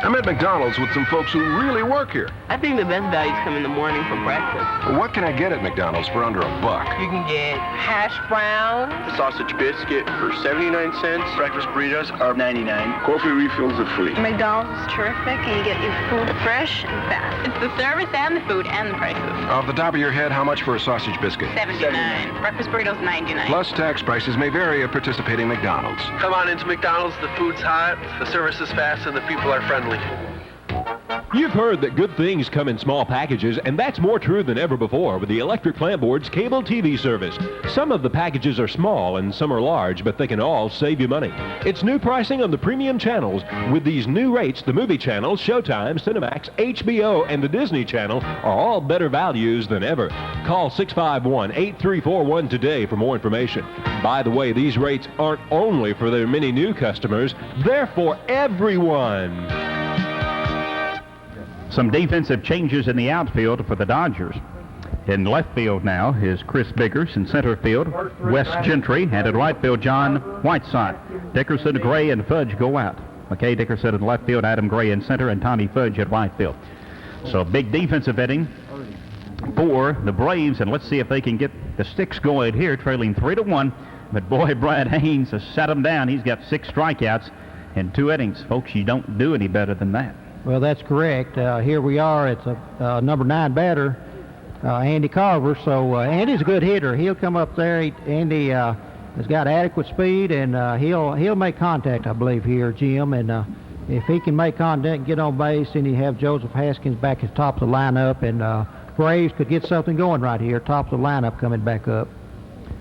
I'm at McDonald's with some folks who really work here. I think the best values come in the morning for breakfast. Well, what can I get at McDonald's for under $1? You can get hash browns, a sausage biscuit for 79 cents. Breakfast burritos are 99. Coffee refills are free. McDonald's is terrific, and you get your food fresh and fast. It's the service and the food and the prices. Off the top of your head, how much for a sausage biscuit? 79. Breakfast burritos 99. Plus tax prices may vary at participating McDonald's. Come on into McDonald's. The food's hot, the service is fast, and the people are friendly. You've heard that good things come in small packages, and that's more true than ever before with the Electric Plant Board's cable TV service. Some of the packages are small and some are large, but they can all save you money. It's new pricing on the premium channels. With these new rates, the movie channels, Showtime, Cinemax, HBO, and the Disney Channel are all better values than ever. Call 651-8341 today for more information. By the way, these rates aren't only for their many new customers, they're for everyone. Some defensive changes in the outfield for the Dodgers. In left field now is Chris Biggers. In center field, Wes Gentry. And in right field, John Whiteside. Dickerson, Gray, and Fudge go out. McKay Dickerson in left field, Adam Gray in center, and Tommy Fudge at right field. So a big defensive inning for the Braves, and let's see if they can get the sticks going here, trailing 3-1. But boy, Brad Haynes has sat him down. He's got 6 strikeouts in 2 innings. Folks, you don't do any better than that. Well, that's correct. Here we are. It's a number 9 batter, Andy Carver. So Andy's a good hitter. He'll come up there. Andy has got adequate speed, and he'll make contact, I believe, here, Jim. And if he can make contact and get on base, then you have Joseph Haskins back at the top of the lineup, and Braves could get something going right here, top of the lineup coming back up.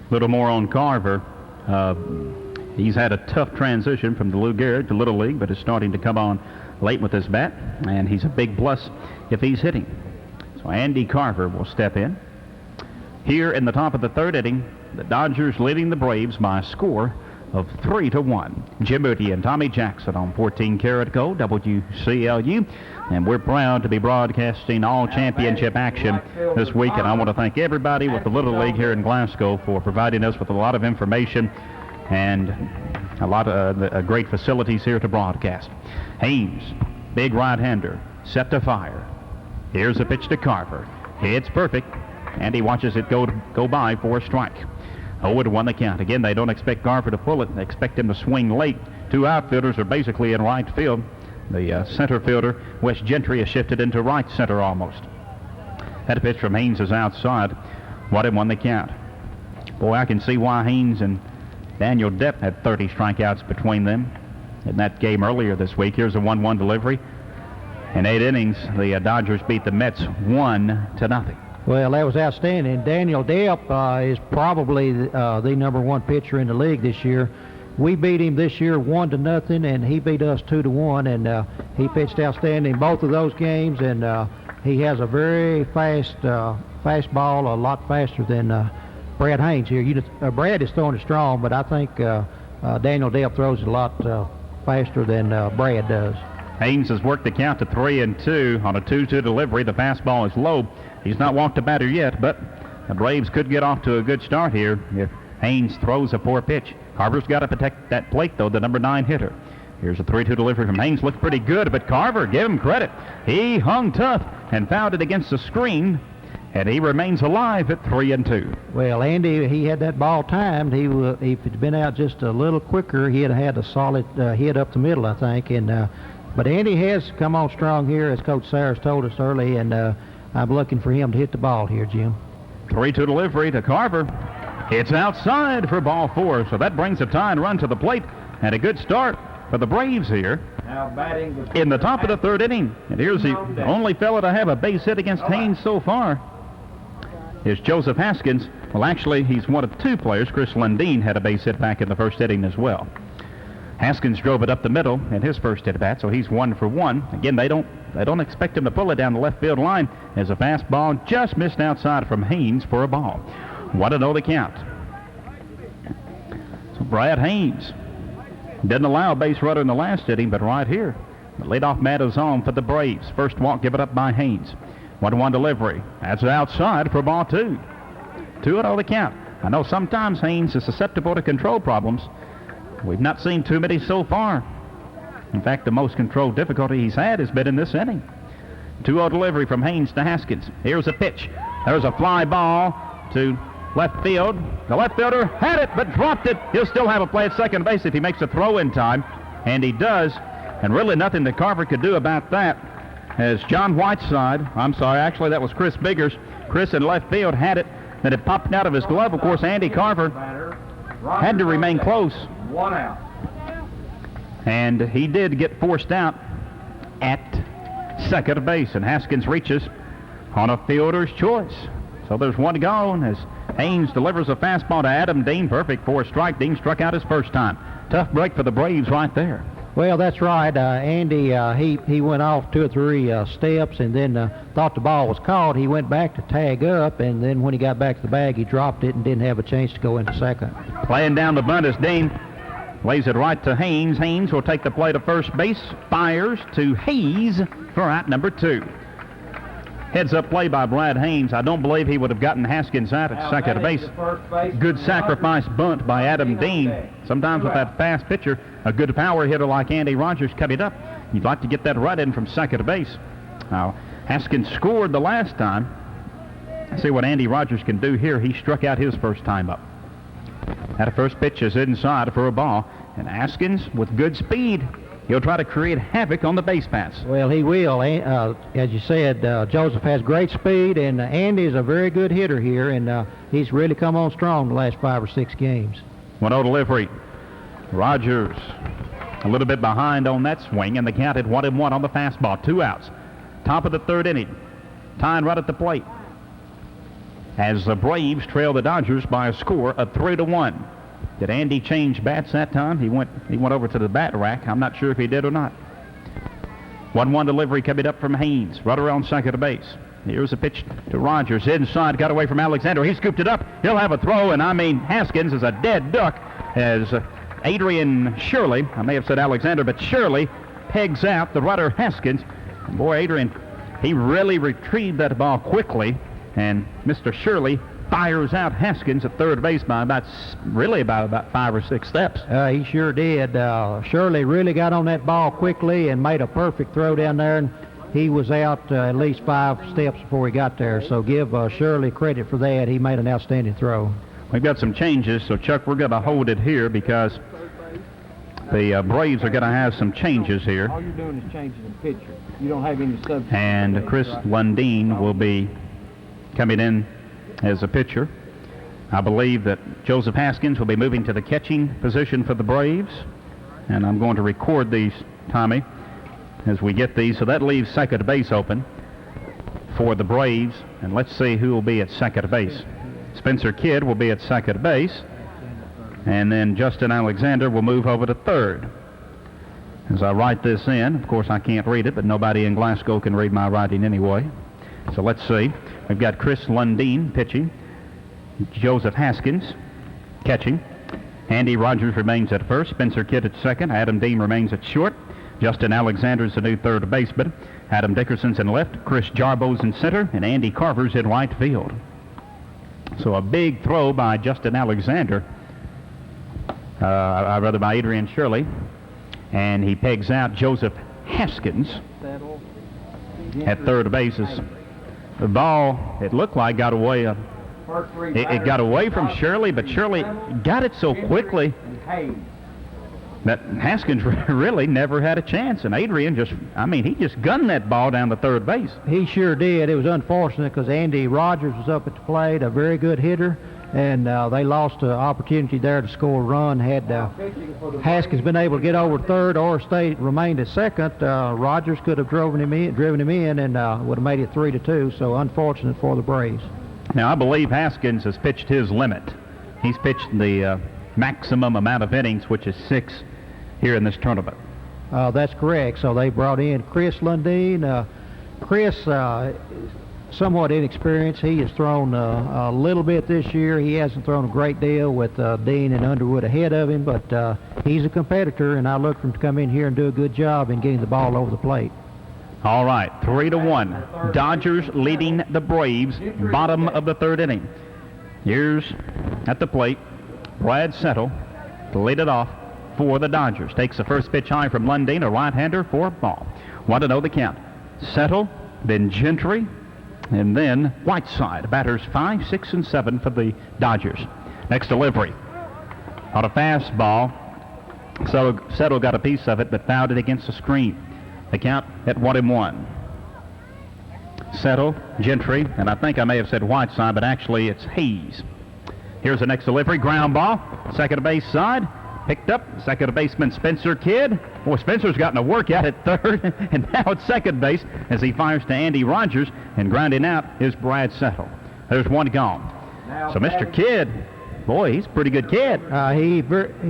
A little more on Carver. He's had a tough transition from the Lou Gehrig to Little League, but is starting to come on late with his bat, and he's a big plus if he's hitting. So Andy Carver will step in. Here in the top of the 3rd inning, the Dodgers leading the Braves by a score of 3-1. Jim Moody and Tommy Jackson on 14 Karat Gold, WCLU, and we're proud to be broadcasting all championship action this week, and I want to thank everybody with the Little League here in Glasgow for providing us with a lot of information and a lot of great facilities here to broadcast. Haynes, big right-hander, set to fire. Here's a pitch to Carver. It's perfect, and he watches it go by for a strike. 0-1 the count. Again, they don't expect Carver to pull it. They expect him to swing late. 2 outfielders are basically in right field. The center fielder, Wes Gentry, is shifted into right center almost. That pitch from Haynes is outside. 1-1 the count. Boy, I can see why Haynes and Daniel Depp had 30 strikeouts between them in that game earlier this week. Here's a 1-1 delivery. In 8 innings, the Dodgers beat the Mets 1-0. Well, that was outstanding. Daniel Depp is probably the number 1 pitcher in the league this year. We beat him this year 1-0, and he beat us 2-1, and he pitched outstanding both of those games, and he has a very fast fastball, a lot faster than Brad Haynes here. Brad is throwing it strong, but I think Daniel Depp throws it a lot faster than Brad does. Haynes has worked the count to 3-2 on a 2-2 delivery. The fastball is low. He's not walked a batter yet, but the Braves could get off to a good start here if Haynes throws a poor pitch. Carver's got to protect that plate, though, the number 9 hitter. Here's a 3-2 delivery from Haynes. Looked pretty good, but Carver, give him credit. He hung tough and fouled it against the screen, and he remains alive at 3-2. Well, Andy, he had that ball timed. If it'd been out just a little quicker, he'd have had a solid hit up the middle, I think. But Andy has come on strong here, as Coach Sayers told us early, and I'm looking for him to hit the ball here, Jim. 3-2 delivery to Carver. It's outside for ball 4, so that brings a tying run to the plate, and a good start for the Braves here in the top of the 3rd inning. And here's the only fellow to have a base hit against Haynes so far is Joseph Haskins. Well, actually, he's one of 2 players. Chris Lundeen had a base hit back in the 1st inning as well. Haskins drove it up the middle in his first at-bat, so he's 1 for 1. Again, they don't expect him to pull it down the left field line as a fastball just missed outside from Haynes for a ball. 1-0 the count. So Brad Haynes didn't allow a base runner in the last inning, but right here, the leadoff man is on for the Braves. First walk given up by Haynes. 1-1 delivery. That's outside for ball 2. 2-0 the count. I know sometimes Haynes is susceptible to control problems. We've not seen too many so far. In fact, the most control difficulty he's had has been in this inning. 2-0 delivery from Haynes to Haskins. Here's a pitch. There's a fly ball to left field. The left fielder had it but dropped it. He'll still have a play at second base if he makes a throw in time, and he does. And really nothing that Carver could do about that, as John Whiteside, actually that was Chris Biggers. Chris in left field had it, then it popped out of his glove. Of course, Andy Carver had to remain close. 1 out. And he did get forced out at second base, and Haskins reaches on a fielder's choice. So there's one gone as Haynes delivers a fastball to Adam Dean. Perfect for a strike. Dean struck out his first time. Tough break for the Braves right there. Well, that's right. Andy, he went off 2 or 3 steps and then thought the ball was caught. He went back to tag up, and then when he got back to the bag, he dropped it and didn't have a chance to go into second. Playing down the bunt as Dean lays it right to Haynes. Haynes will take the play to first base. Fires to Hayes for out number 2. Heads-up play by Brad Haynes. I don't believe he would have gotten Haskins out at second base. Good sacrifice bunt by Adam Dean. Sometimes with that fast pitcher, a good power hitter like Andy Rogers cut it up. You'd like to get that right in from second base. Now, Haskins scored the last time. See what Andy Rogers can do here. He struck out his first time up. That first pitch is inside for a ball. And Haskins with good speed. He'll try to create havoc on the base paths. Well, he will. As you said, Joseph has great speed, and Andy is a very good hitter here, and he's really come on strong the last 5 or 6 games. 1-0 delivery. Rogers a little bit behind on that swing, and the count at 1-1 on the fastball. 2 outs. Top of the 3rd inning. Tied right at the plate. As the Braves trail the Dodgers by a score of 3-1. Did Andy change bats that time? He went over to the bat rack. I'm not sure if he did or not. 1-1 delivery coming up from Haynes. Runner on second base. Here's a pitch to Rogers. Inside, got away from Alexander. He scooped it up. He'll have a throw, and Haskins is a dead duck as Adrian Shirley, I may have said Alexander, but Shirley pegs out the runner Haskins. And boy, Adrian, he really retrieved that ball quickly, and Mr. Shirley fires out Haskins at third base by about 5 or 6 steps. He sure did. Shirley really got on that ball quickly and made a perfect throw down there, and he was out at least 5 steps before he got there. So give Shirley credit for that. He made an outstanding throw. We've got some changes, so Chuck, we're going to hold it here because the Braves are going to have some changes here. All you're doing is changing the pitcher. You don't have any substitutes. And Chris Lundeen will be coming in as a pitcher. I believe that Joseph Haskins will be moving to the catching position for the Braves. And I'm going to record these, Tommy, as we get these. So that leaves second base open for the Braves. And let's see who will be at second base. Spencer Kidd will be at second base. And then Justin Alexander will move over to third. As I write this in, of course I can't read it, but nobody in Glasgow can read my writing anyway. So let's see. We've got Chris Lundeen pitching, Joseph Haskins catching, Andy Rogers remains at first, Spencer Kidd at second, Adam Dean remains at short, Justin Alexander's the new third baseman, Adam Dickerson's in left, Chris Jarbo's in center, and Andy Carver's in right field. So a big throw by Justin Alexander, by Adrian Shirley, and he pegs out Joseph Haskins at third base. The ball, it looked like, got away. It got away from Shirley, but Shirley got it so quickly that Haskins really never had a chance. And Adrian he just gunned that ball down the third base. He sure did. It was unfortunate because Andy Rogers was up at the plate, a very good hitter, and they lost an opportunity there to score a run. Had Haskins been able to get over third or remained at second, Rogers could have driven him in, and would have made it 3-2. So unfortunate for the Braves. Now I believe Haskins has pitched his limit. He's pitched the maximum amount of innings, which is 6 here in this tournament. That's correct. So they brought in Chris Lundeen. Chris, somewhat inexperienced. He has thrown a little bit this year. He hasn't thrown a great deal with Dean and Underwood ahead of him, but he's a competitor, and I look for him to come in here and do a good job in getting the ball over the plate. All right, 3-1. Dodgers leading the Braves, bottom of the third inning. Here's at the plate, Brad Settle to lead it off for the Dodgers. Takes the first pitch high from Lundeen, a right-hander for a ball. 1-0 the count. Settle, then Gentry, and then Whiteside. Batters 5, 6, and 7 for the Dodgers. Next delivery. On a fastball, Settle got a piece of it, but fouled it against the screen. The count at 1-1. Settle, Gentry, and I think I may have said Whiteside, but actually it's Hayes. Here's the next delivery. Ground ball, second base side. picked up. Second baseman Spencer Kidd. Boy, Spencer's gotten a workout at third, and now at second base as he fires to Andy Rogers, and grounding out is Brad Settle. There's one gone. So Mr. Kidd, boy, he's a pretty good kid. He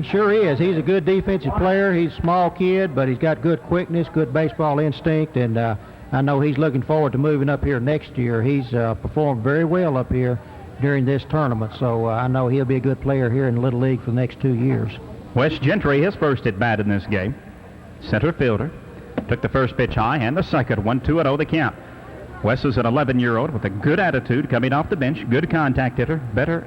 sure is. He's a good defensive player. He's a small kid, but he's got good quickness, good baseball instinct, and I know he's looking forward to moving up here next year. He's performed very well up here during this tournament, so I know he'll be a good player here in the Little League for the next 2 years. Wes Gentry, his first at bat in this game. Center fielder. Took the first pitch high and the second one, 2-0 the count. Wes is an 11-year-old with a good attitude coming off the bench, good contact hitter, better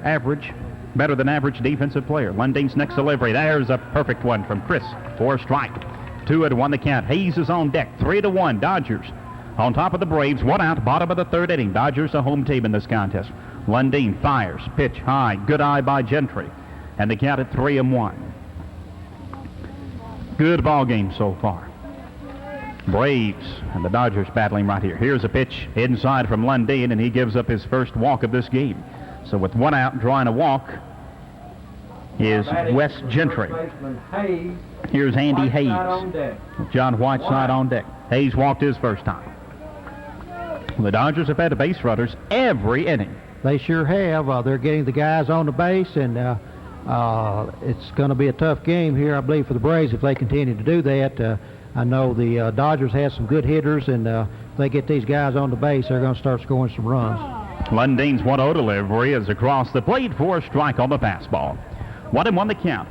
than average defensive player. Lundeen's next delivery. There's a perfect one from Chris for a strike. 2-1 the count. Hayes is on deck. 3-1 Dodgers on top of the Braves. 1 out, bottom of the third inning. Dodgers a home team in this contest. Lundeen fires. Pitch high. Good eye by Gentry. And the count at 3-1. Good ball game so far. Braves and the Dodgers battling right here. Here's a pitch inside from Lundeen, and he gives up his first walk of this game. So with 1 out, drawing a walk is Wes Gentry. Here's Andy Hayes. John Whiteside on deck. Hayes walked his first time. The Dodgers have had base runners every inning. They sure have. They're getting the guys on the base, and it's going to be a tough game here, I believe, for the Braves if they continue to do that. I know the Dodgers have some good hitters, and if they get these guys on the base, they're going to start scoring some runs. Lundeen's 1-0 delivery is across the plate for a strike on the fastball. 1-1 the count.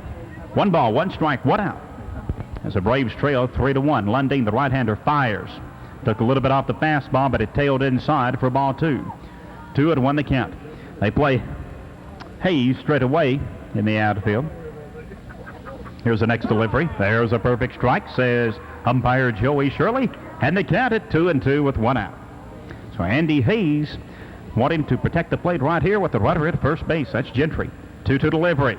1 ball, 1 strike, 1 out. As the Braves trail 3-1. Lundeen, the right-hander, fires. Took a little bit off the fastball, but it tailed inside for ball 2. 2-1 the count. They play Hayes straight away in the outfield. Here's the next delivery. There's a perfect strike, says umpire Joey Shirley. And the count at 2-2 with 1 out. So Andy Hayes wanting to protect the plate right here with the runner at first base. That's Gentry. 2-2 delivery.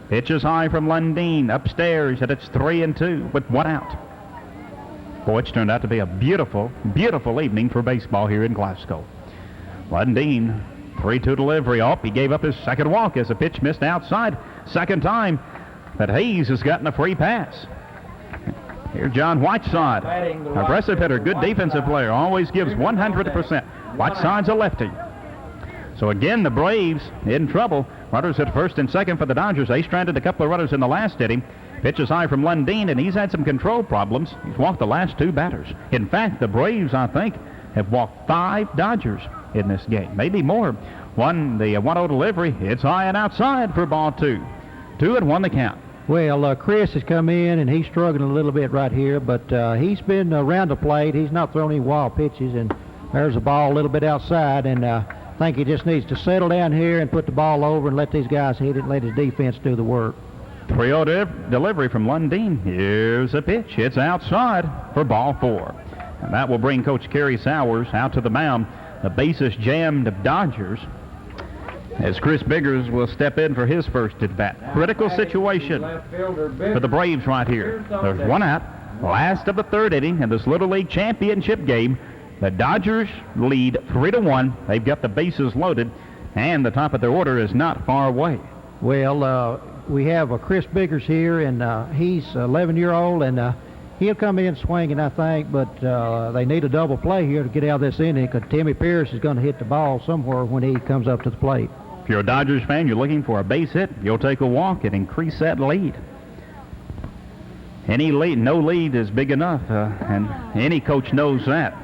Pitch is high from Lundeen upstairs, and it's 3-2 with 1 out. Boy, it's turned out to be a beautiful, beautiful evening for baseball here in Glasgow. Lundeen, 3-2 delivery. Oh, he gave up his second walk as a pitch missed outside. Second time that Hayes has gotten a free pass. Here's John Whiteside, aggressive hitter, good defensive player, always gives 100%. Whiteside's a lefty. So again, the Braves in trouble. Runners at first and second for the Dodgers. They stranded a couple of runners in the last inning. Pitch is high from Lundeen, and he's had some control problems. He's walked the last 2 batters. In fact, the Braves, I think, have walked 5 Dodgers in this game, maybe more. The 1-0 delivery. It's high and outside for ball 2. 2-1 the count. Well, Chris has come in, and he's struggling a little bit right here, but he's been around the plate. He's not throwing any wild pitches, and there's a ball a little bit outside, and I think he just needs to settle down here and put the ball over and let these guys hit it and let his defense do the work. 3-0 delivery from Lundeen. Here's a pitch. It's outside for ball 4. And that will bring Coach Kerry Sowers out to the mound. The bases jammed of Dodgers as Chris Biggers will step in for his first at-bat. Critical situation for the Braves right here. There's 1 out. Last of the third inning in this Little League Championship game. The Dodgers lead 3-1. They've got the bases loaded, and the top of their order is not far away. Well, we have Chris Biggers here, and he's 11-year-old, and he'll come in swinging, I think, but they need a double play here to get out of this inning because Timmy Pierce is going to hit the ball somewhere when he comes up to the plate. If you're a Dodgers fan, you're looking for a base hit, you'll take a walk and increase that lead. Any lead, no lead is big enough, and any coach knows that.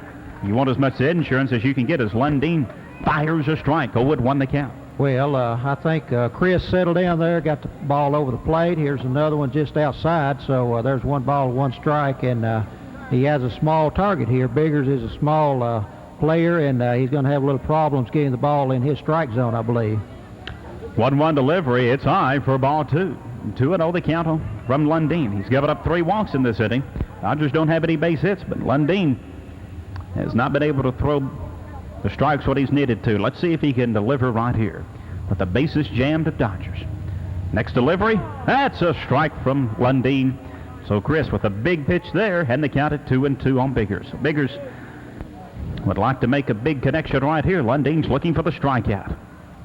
You want as much insurance as you can get as Lundeen fires a strike. 0-1 the count. Well, I think Chris settled down there, got the ball over the plate. Here's another one just outside, so there's 1 ball, 1 strike, and he has a small target here. Biggers is a small player, and he's going to have a little problems getting the ball in his strike zone, I believe. 1-1 delivery. It's high for ball 2. 2-0 the count from Lundeen. He's given up 3 walks in this inning. Dodgers don't have any base hits, but Lundeen has not been able to throw the strikes what he's needed to. Let's see if he can deliver right here. But the bases jammed at Dodgers. Next delivery, that's a strike from Lundeen. So Chris with a big pitch there, and the count at 2-2 on Biggers. Biggers would like to make a big connection right here. Lundeen's looking for the strikeout.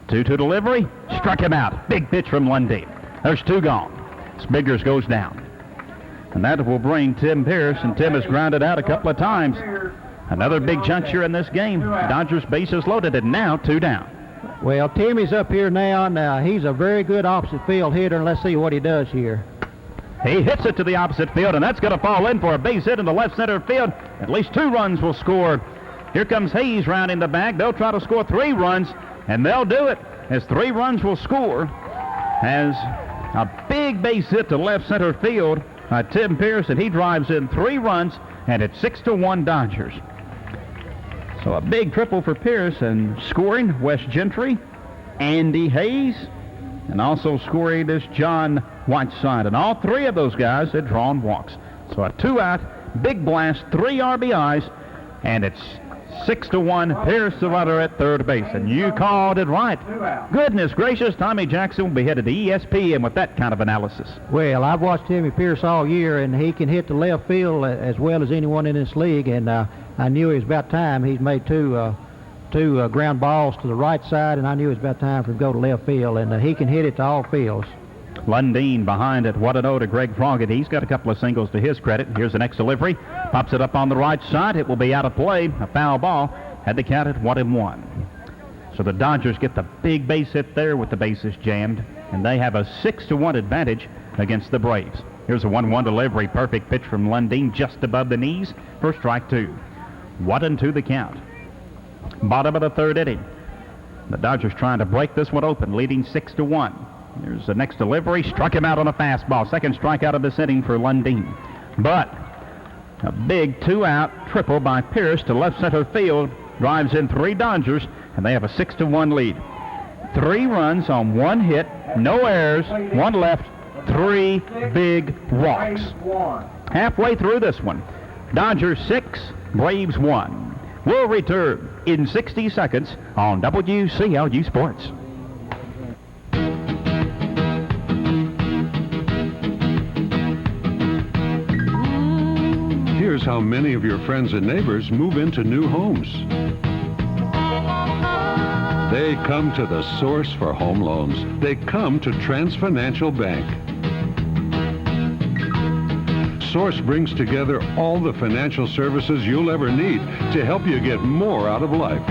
2-2 delivery, struck him out. Big pitch from Lundeen. There's 2 gone. Biggers goes down. And that will bring Tim Pierce, and Tim has grounded out a couple of times. Another big juncture in this game. Dodgers bases loaded, and now 2 down. Well, Timmy's up here now. Now, he's a very good opposite field hitter, and let's see what he does here. He hits it to the opposite field, and that's going to fall in for a base hit in the left center field. At least 2 runs will score. Here comes Hayes rounding the back. They'll try to score 3 runs, and they'll do it as 3 runs will score. Has a big base hit to left center field. Tim Pierce, and he drives in 3 runs, and it's 6-1 Dodgers. So a big triple for Pierce, and scoring Wes Gentry, Andy Hayes, and also scoring is John Whiteside. And all 3 of those guys had drawn walks. So a 2-out, big blast, 3 RBIs, and it's 6-1, Pierce the runner at third base. And you called it right. Goodness gracious, Tommy Jackson will be headed to ESPN with that kind of analysis. Well, I've watched Timmy Pierce all year, and he can hit the left field as well as anyone in this league. And I knew it was about time. He's made two ground balls to the right side, and I knew it was about time for him to go to left field. And he can hit it to all fields. Lundeen behind it. 1-0 to Greg Froggett. He's got a couple of singles to his credit. Here's the next delivery. Pops it up on the right side. It will be out of play. A foul ball. Had to count it 1-1. So the Dodgers get the big base hit there with the bases jammed, and they have a 6-1 advantage against the Braves. Here's a 1-1 delivery. Perfect pitch from Lundeen just above the knees for strike 2. 1-2 the count. Bottom of the third inning. The Dodgers trying to break this one open, leading 6-1. There's the next delivery. Struck him out on a fastball. Second strikeout of this inning for Lundeen. But a big 2-out triple by Pierce to left center field drives in 3 Dodgers, and they have a 6-1 lead. 3 runs on 1 hit, no errors, 1 left, 3 big walks. Halfway through this one, Dodgers 6, Braves 1. We'll return in 60 seconds on WCLU Sports. Here's how many of your friends and neighbors move into new homes. They come to the source for home loans. They come to Transfinancial Bank. Source brings together all the financial services you'll ever need to help you get more out of life.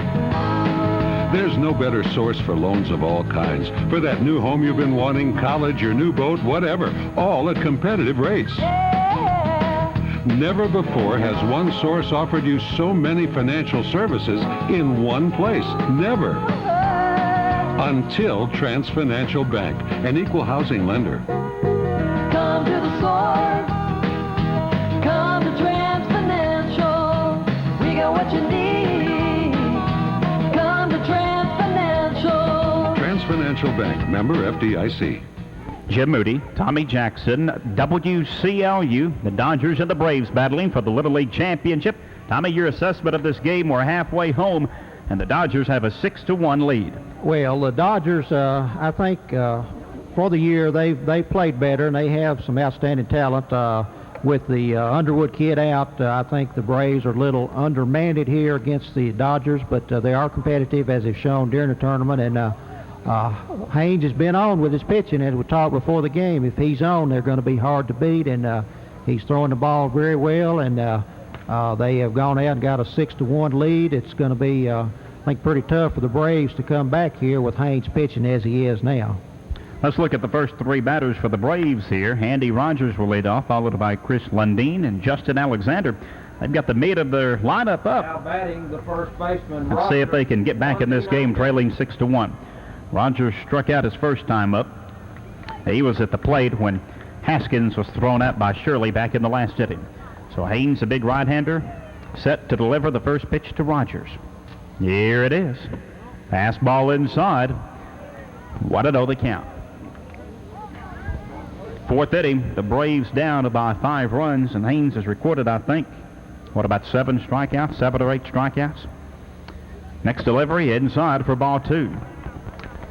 There's no better source for loans of all kinds. For that new home you've been wanting, college, your new boat, whatever, all at competitive rates. Never before has one source offered you so many financial services in one place. Never. Until Transfinancial Bank, an equal housing lender. Come to the source. Come to Transfinancial. We got what you need. Come to Transfinancial. Transfinancial Bank, member FDIC. Jim Moody, Tommy Jackson, WCLU, the Dodgers and the Braves battling for the Little League Championship. Tommy, your assessment of this game, we're halfway home, and the Dodgers have a 6-1 lead. Well, the Dodgers, I think, for the year, they played better, and they have some outstanding talent. With the Underwood kid out, I think the Braves are a little undermanned here against the Dodgers, but they are competitive, as they've shown during the tournament, and Haynes has been on with his pitching, as we talked before the game. If he's on, they're going to be hard to beat, and he's throwing the ball very well, and they have gone out and got a 6-1 lead. It's going to be, I think, pretty tough for the Braves to come back here with Haynes pitching as he is now. Let's look at the first 3 batters for the Braves here. Andy Rogers will lead off, followed by Chris Lundeen and Justin Alexander. They've got the meat of their lineup up. Now batting the first baseman. Let's see if they can get back in this game trailing 6-1. Rogers struck out his first time up. He was at the plate when Haskins was thrown out by Shirley back in the last inning. So Haynes, a big right-hander, set to deliver the first pitch to Rogers. Here it is. Fastball inside. 1-0 the count. 4th inning, the Braves down by 5 runs, and Haynes has recorded, I think, about 7 strikeouts, 7 or 8 strikeouts. Next delivery inside for ball 2.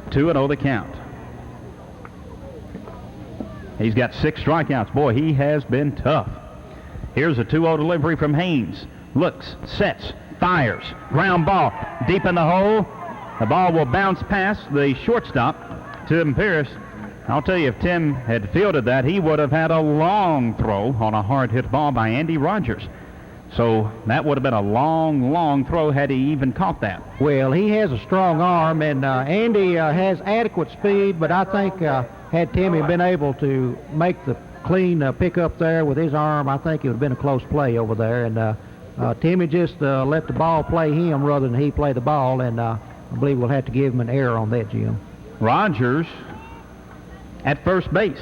2-0 the count. He's got 6 strikeouts. Boy, he has been tough. Here's a 2-0 delivery from Haynes. Looks, sets, fires. Ground ball deep in the hole. The ball will bounce past the shortstop, Tim Pierce, I'll tell you, if Tim had fielded that, he would have had a long throw on a hard hit ball by Andy Rogers. So that would have been a long, long throw had he even caught that. Well, he has a strong arm, and Andy has adequate speed, but I think had Timmy been able to make the clean pick up there with his arm, I think it would have been a close play over there. And Timmy just let the ball play him rather than he play the ball, and I believe we'll have to give him an error on that, Jim. Rogers at first base.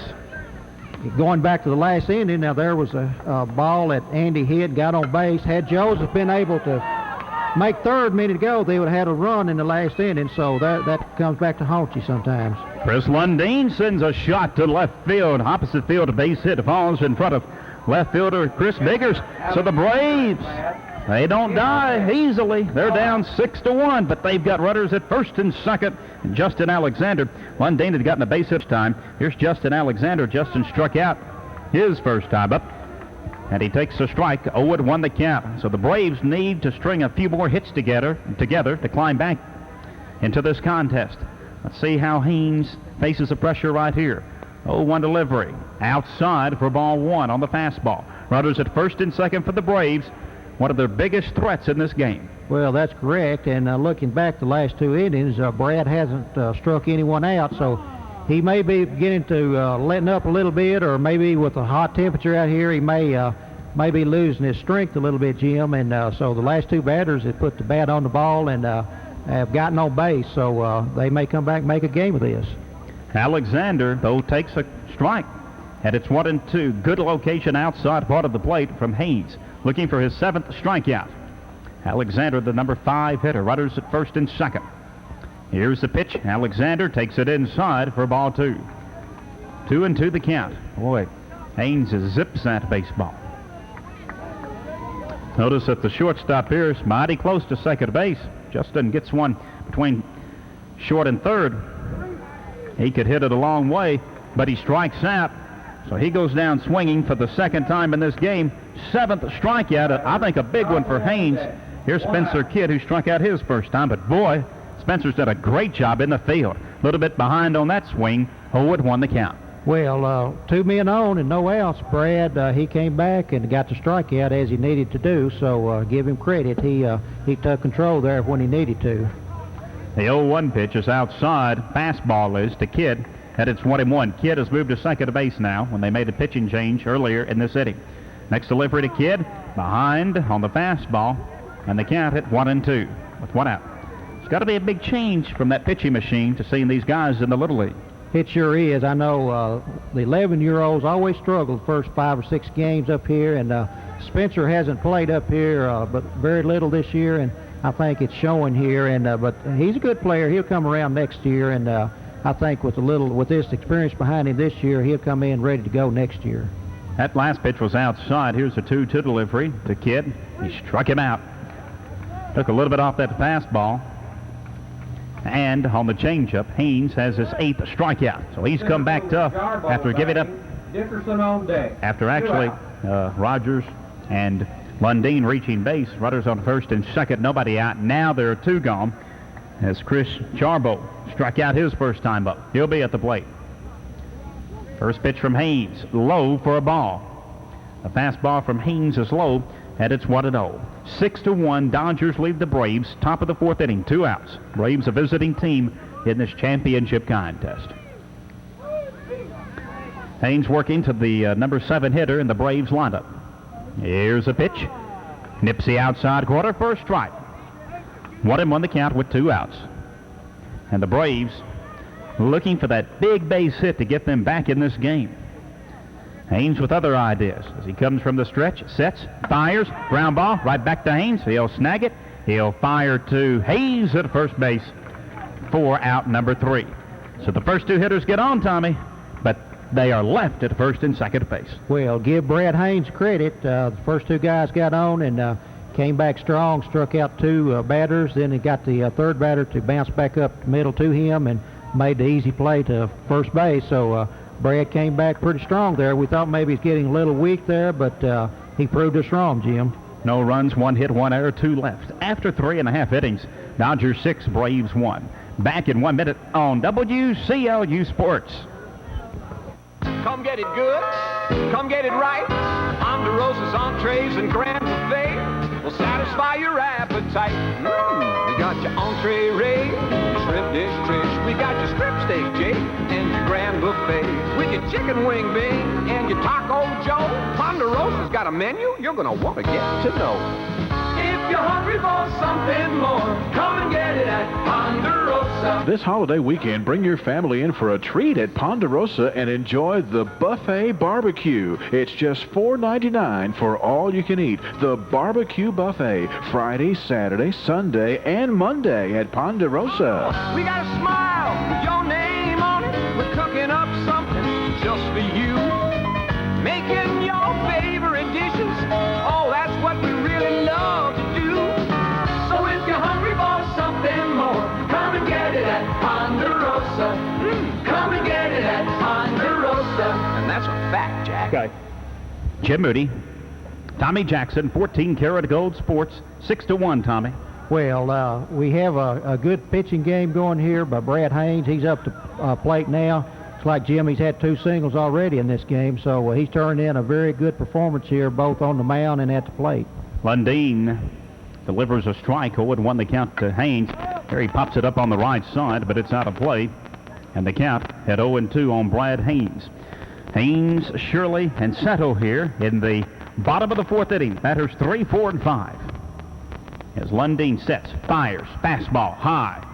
Going back to the last inning, now there was a ball that Andy hit, got on base. Had Joseph been able to make third a minute ago, they would have had a run in the last inning, so that comes back to haunt you sometimes. Chris Lundeen sends a shot to left field. Opposite field, a base hit falls in front of left fielder Chris Biggers. So the Braves, they don't die easily. They're down 6-1, but they've got runners at first and second. And Justin Alexander. Lundeen had gotten a base hit time. Here's Justin Alexander. Justin struck out his first time up, and he takes a strike. 0-1 the count. So the Braves need to string a few more hits together to climb back into this contest. Let's see how Haynes faces the pressure right here. 0-1 delivery. Outside for ball one on the fastball. Runners at first and second for the Braves. One of their biggest threats in this game. Well, that's correct. And looking back the last two innings, Brad hasn't struck anyone out, so he may be beginning to letting up a little bit, or maybe with the hot temperature out here, he may be losing his strength a little bit, Jim. And so the last two batters have put the bat on the ball and have gotten on base, so they may come back and make a game of this. Alexander, though, takes a strike, and it's 1-2. Good location outside part of the plate from Haynes, looking for his 7th strikeout. Alexander, the number 5 hitter, runners at first and second. Here's the pitch. Alexander takes it inside for ball 2. 2-2 the count. Boy, Haynes zips that baseball. Notice that the shortstop here is mighty close to second base. Justin gets one between short and third. He could hit it a long way, but he strikes out. So he goes down swinging for the second time in this game. 7th strikeout, I think a big one for Haynes. Here's Spencer Kidd, who struck out his first time, but boy, Spencer's done a great job in the field. A little bit behind on that swing. 0-1 the count. Well, 2 men on and no outs. Brad, he came back and got the strikeout as he needed to do, so give him credit. He took control there when he needed to. The 0-1 pitch is outside. Fastball is to Kidd. And it's 1-1. Kidd has moved to second base now when they made a pitching change earlier in this inning. Next delivery to Kidd. Behind on the fastball. And the count at 1-2 with 1 out. It's got to be a big change from that pitching machine to seeing these guys in the Little League. It sure is. I know the 11-year-olds always struggle the first 5 or 6 games up here, and Spencer hasn't played up here but very little this year, and I think it's showing here. And but he's a good player. He'll come around next year, and I think with this experience behind him this year, he'll come in ready to go next year. That last pitch was outside. Here's a 2-2 delivery to Kidd. He struck him out. Took a little bit off that fastball. And on the changeup, Haynes has his 8th strikeout. So he's come back tough after giving up. Dickerson on deck. After actually Rogers and Lundeen reaching base. Runners on first and second, nobody out. Now there are 2 gone as Chris Charbo struck out his first time up. He'll be at the plate. First pitch from Haynes, low for a ball. A fastball from Haynes is low, and it's 1-0. 6-1, Dodgers lead the Braves, top of the 4th inning, 2 outs. Braves a visiting team in this championship contest. Haynes working to the number 7 hitter in the Braves lineup. Here's a pitch. Nipsey outside corner for a strike. 1-1 the count with 2 outs. And the Braves looking for that big base hit to get them back in this game. Haynes with other ideas as he comes from the stretch, sets, fires, ground ball, right back to Haynes. He'll snag it. He'll fire to Hayes at first base for out number 3. So the first 2 hitters get on, Tommy, but they are left at first and second base. Well, give Brad Haynes credit. The first 2 guys got on and came back strong, struck out 2 batters. Then he got the 3rd batter to bounce back up the middle to him and made the easy play to first base. So Brad came back pretty strong there. We thought maybe he's getting a little weak there, but he proved us wrong, Jim. No runs, 1 hit, 1 error, 2 left. After 3.5 innings, Dodgers 6, Braves 1. Back in 1 minute on WCLU Sports. Come get it good. Come get it right. Ponderosa's entrees and grand buffet will satisfy your appetite. We got your entree ray, your shrimp dish trish. We got your strip steak, Jake, and your grand buffet. With your chicken wing bing and your taco Joe. Ponderosa's got a menu you're gonna want to get to know. If you're hungry for something more, come and get it at Ponderosa. This holiday weekend, bring your family in for a treat at Ponderosa and enjoy the Buffet Barbecue. It's just $4.99 for all you can eat. The Barbecue Buffet, Friday, Saturday, Sunday, and Monday at Ponderosa. We got a smile with your name on it. We're cooking up something just for you. Making your favorite dishes. Oh, that's what we really love to do. So if you're hungry for something more, come and get it at Ponderosa. Come and get it at Ponderosa. And that's a fact, Jack. Okay. Jim Moody, Tommy Jackson, 14-karat gold sports, 6-1, Tommy. Well, we have a good pitching game going here by Brad Haynes. He's up to plate now. It's like Jim, he's had 2 singles already in this game, so he's turned in a very good performance here, both on the mound and at the plate. Lundeen delivers a strike, 0-1 the count to Haynes. There he pops it up on the right side, but it's out of play. And the count at 0-2 on Brad Haynes. Haynes, Shirley, and Seto here in the bottom of the 4th inning. Batters 3, 4, and 5. As Lundeen sets, fires, fastball, high.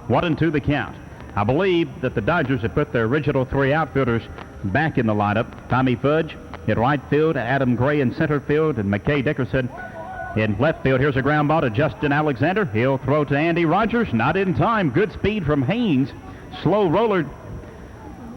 1-2 the count. I believe that the Dodgers had put their original 3 outfielders back in the lineup. Tommy Fudge in right field, Adam Gray in center field, and McKay Dickerson in left field. Here's a ground ball to Justin Alexander. He'll throw to Andy Rogers. Not in time. Good speed from Haynes. Slow roller.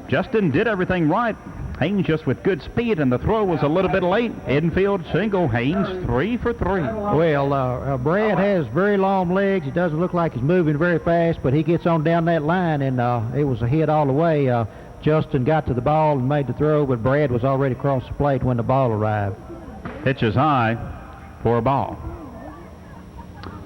Justin did everything right. Haynes just with good speed, and the throw was a little bit late. Infield single. Haynes 3 for 3. Well, Brad has very long legs. It doesn't look like he's moving very fast, but he gets on down that line, and it was a hit all the way. Justin got to the ball and made the throw, but Brad was already across the plate when the ball arrived. Pitch is high for a ball.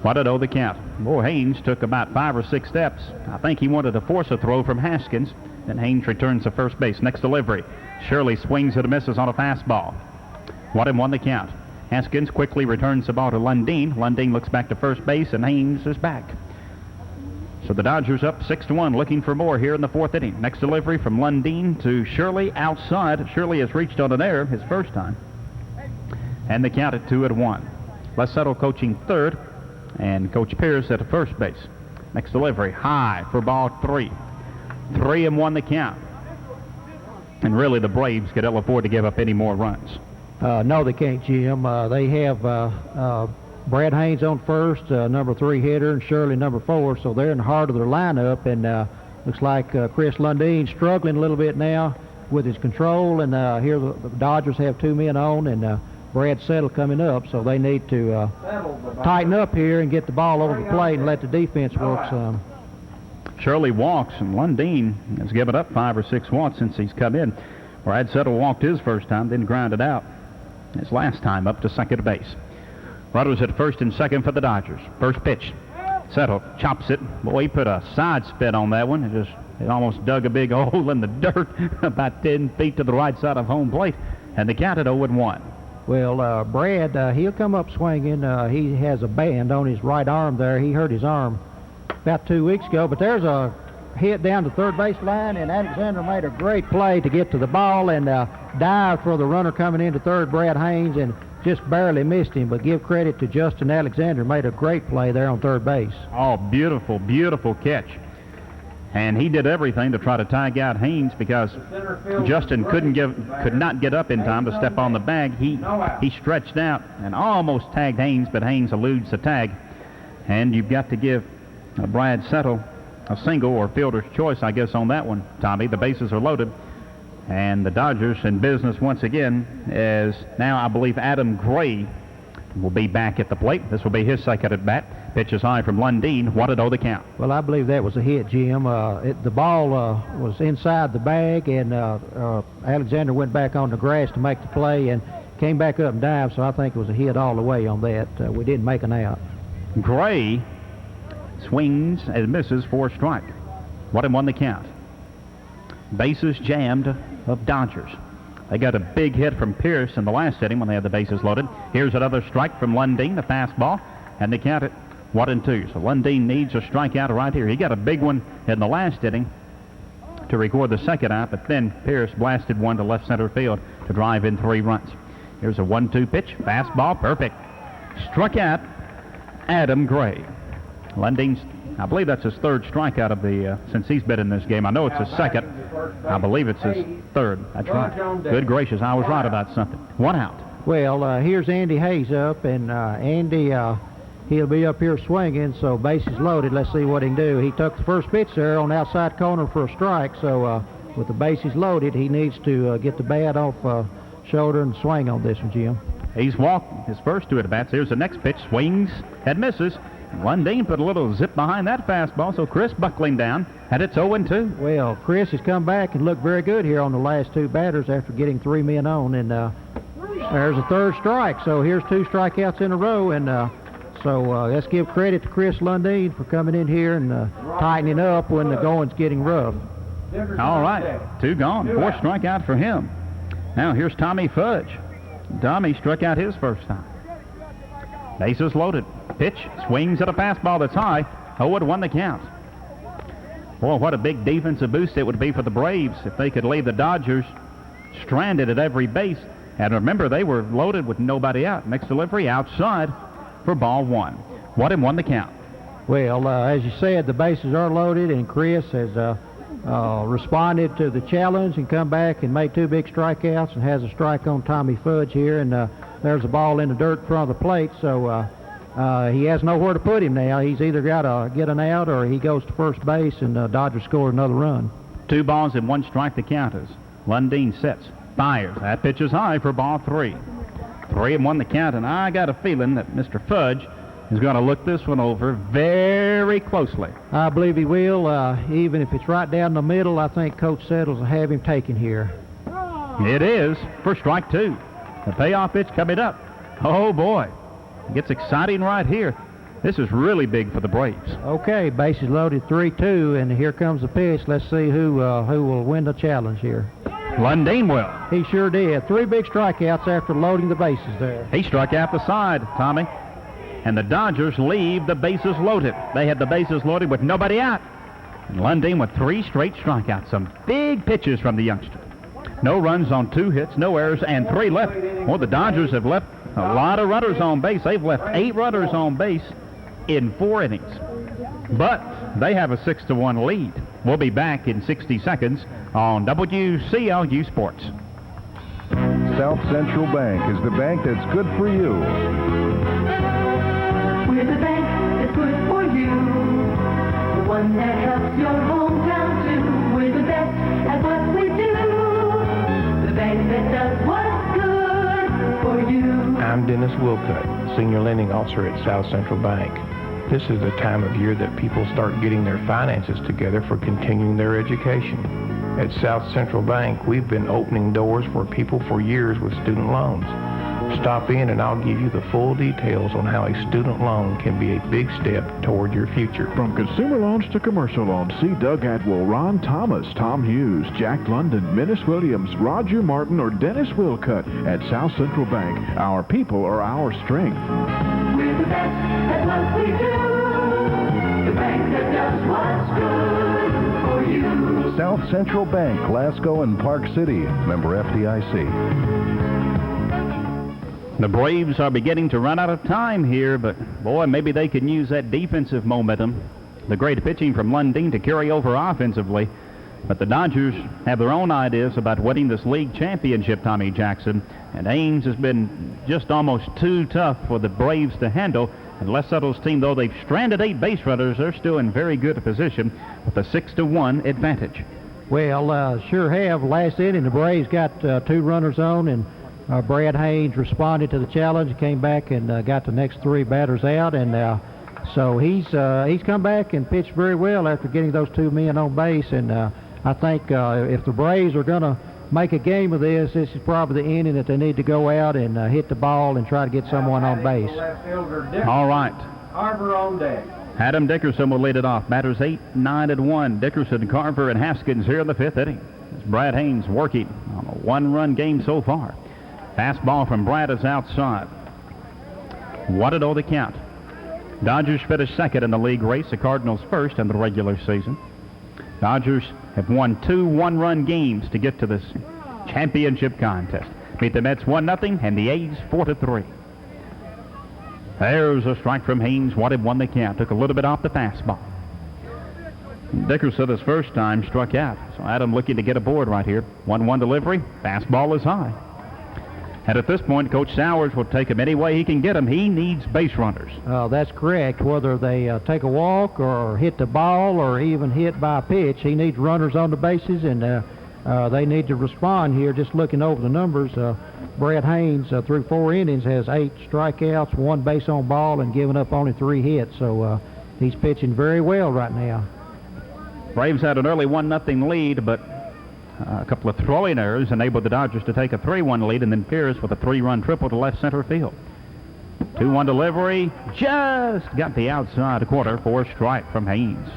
1-0 the count. Boy, Haynes took about 5 or 6 steps. I think he wanted to force a throw from Haskins. Then Haynes returns to first base. Next delivery. Shirley swings and misses on a fastball. 1-1 the count. Haskins quickly returns the ball to Lundeen. Lundeen looks back to first base, and Haynes is back. So the Dodgers up 6-1, looking for more here in the 4th inning. Next delivery from Lundeen to Shirley outside. Shirley has reached on an error his first time. And the count at 2-1. Les Settle coaching third, and Coach Pierce at the first base. Next delivery, high for ball 3. 3-1 the count. And really the Braves could ill afford to give up any more runs. No, they can't, Jim. They have Brad Haynes on first, number 3 hitter, and Shirley number 4, so they're in the heart of their lineup, and looks like Chris Lundeen struggling a little bit now with his control, and here the Dodgers have 2 men on, and Brad Settle coming up, so they need to tighten up here and get the ball over the plate and let the defense work some. Shirley walks, and Lundeen has given up 5 or 6 walks since he's come in. Brad Settle walked his first time, then grounded out his last time up to second base. Runners at first and second for the Dodgers. First pitch. Settle chops it. Boy, he put a side spin on that one. It almost dug a big hole in the dirt about 10 feet to the right side of home plate. And the count at 0-1. Well, Brad, he'll come up swinging. He has a band on his right arm there. He hurt his arm about 2 weeks ago. But there's a hit down the third base line, and Alexander made a great play to get to the ball and dive for the runner coming into third, Brad Haynes, and just barely missed him. But give credit to Justin Alexander. Made a great play there on third base. Oh, beautiful, beautiful catch. And he did everything to try to tag out Haynes because Justin could not get up in time to step on the bag. He stretched out and almost tagged Haynes, but Haynes eludes the tag. And you've got to give Brad Settle a single or fielder's choice, I guess, on that one, Tommy. The bases are loaded. And the Dodgers in business once again, as now I believe Adam Gray will be back at the plate. This will be his second at bat. Pitch is high from Lundeen. 1-0 the count. Well, I believe that was a hit, Jim. The ball was inside the bag, and Alexander went back on the grass to make the play and came back up and dived, so I think it was a hit all the way on that. We didn't make an out. Gray swings and misses for a strike. 1-1 the count. bases jammed of Dodgers. They got a big hit from Pierce in the last inning when they had the bases loaded. Here's another strike from Lundeen, the fastball, and they count it 1-2. So Lundeen needs a strikeout right here. He got a big one in the last inning to record the second out, but then Pierce blasted one to left center field to drive in 3 runs. Here's a 1-2 pitch, fastball, perfect. Struck out Adam Gray. Lundeen's, I believe that's his 3rd strikeout of the since he's been in this game. I know it's his 2nd. I believe it's his 3rd. That's right. Good gracious, I was right about something. 1 out. Well, here's Andy Hayes up, and Andy, he'll be up here swinging, so bases loaded. Let's see what he can do. He took the first pitch there on the outside corner for a strike, so with the bases loaded, he needs to get the bat off shoulder and swing on this one, Jim. He's walked his first 2 at-bats. Here's the next pitch, swings and misses. Lundeen put a little zip behind that fastball, so Chris buckling down, and it's 0-2. Well, Chris has come back and looked very good here on the last 2 batters after getting 3 men on, and there's a 3rd strike, so here's 2 strikeouts in a row, and so let's give credit to Chris Lundeen for coming in here and tightening up when the going's getting rough. All right, 2 gone, 4th strikeout for him. Now here's Tommy Fudge. Tommy struck out his first time. Bases loaded. Pitch, swings at a fastball that's high. 0-1 the count. Boy, what a big defensive boost it would be for the Braves if they could leave the Dodgers stranded at every base. And remember, they were loaded with nobody out. Next delivery outside for ball 1. 1-1 the count. Well, as you said, the bases are loaded, and Chris has responded to the challenge and come back and made 2 big strikeouts and has a strike on Tommy Fudge here, and there's a ball in the dirt in front of the plate, so he has nowhere to put him now. He's either got to get an out or he goes to first base, and Dodgers score another run. 2 balls and 1 strike the count is. Lundeen sets, fires. That pitch is high for ball 3. 3-1 the count, and I got a feeling that Mr. Fudge is going to look this one over very closely. I believe he will. Even if it's right down the middle, I think Coach Settles will have him taken here. It is for strike 2. The payoff pitch coming up. Oh, boy. It gets exciting right here. This is really big for the Braves. Okay, bases loaded 3-2, and here comes the pitch. Let's see who will win the challenge here. Lundeen will. He sure did. 3 big strikeouts after loading the bases there. He struck out the side, Tommy. And the Dodgers leave the bases loaded. They had the bases loaded with nobody out. And Lundeen with 3 straight strikeouts. Some big pitches from the youngster. No runs on 2 hits, no errors, and 3 left. Well, the Dodgers have left a lot of runners on base. They've left 8 runners on base in 4 innings. But they have a 6-1 lead. We'll be back in 60 seconds on WCLU Sports. South Central Bank is the bank that's good for you. We're the bank that's good for you. The one that helps your hometown too. We're the best at what we do. The bank that does what's good for you. I'm Dennis Wilcutt, Senior Lending Officer at South Central Bank. This is the time of year that people start getting their finances together for continuing their education. At South Central Bank, we've been opening doors for people for years with student loans. Stop in and I'll give you the full details on how a student loan can be a big step toward your future. From consumer loans to commercial loans, see Doug Atwell, Ron Thomas, Tom Hughes, Jack London, Minnis Williams, Roger Martin, or Dennis Wilcutt at South Central Bank. Our people are our strength. We're the best at what we do. The bank that does what's good for you. South Central Bank, Glasgow and Park City. Member FDIC. The Braves are beginning to run out of time here, but boy, maybe they can use that defensive momentum, the great pitching from Lundeen, to carry over offensively. But the Dodgers have their own ideas about winning this league championship, Tommy Jackson, and Ames has been just almost too tough for the Braves to handle. And Les Settle's team, though they've stranded 8 base runners, they're still in very good position with a 6-1 advantage. Well, sure have. Last inning, the Braves got 2 runners on, and Brad Haynes responded to the challenge, came back and got the next 3 batters out, and so he's come back and pitched very well after getting those 2 men on base. And I think if the Braves are going to make a game of this is probably the inning that they need to go out and hit the ball and try to get someone on base. All right. Carver on deck. Adam Dickerson will lead it off. Batters 8, 9, and 1. Dickerson, Carver, and Haskins here in the 5th inning. as Brad Haynes working on a one-run game so far. Fastball from Brad is outside. 1-0 the count. Dodgers finished second in the league race, the Cardinals first in the regular season. Dodgers have won 2 one-run games to get to this championship contest. Beat the Mets 1-0 and the A's 4-3. There's a strike from Haynes. 1-1 the count. Took a little bit off the fastball. Dickerson, his first time, struck out. So Adam looking to get aboard right here. 1-1 delivery. Fastball is high. And at this point, Coach Sowers will take him any way he can get him. He needs base runners. That's correct. Whether they take a walk or hit the ball or even hit by a pitch, he needs runners on the bases, and they need to respond here. Just looking over the numbers, Brad Haynes, through 4 innings, has 8 strikeouts, 1 base on ball, and given up only 3 hits. So he's pitching very well right now. Braves had an early 1-0 lead, but a couple of throwing errors enabled the Dodgers to take a 3-1 lead, and then Pierce with a 3-run triple to left center field. 2-1 delivery, just got the outside corner for a strike from Haynes.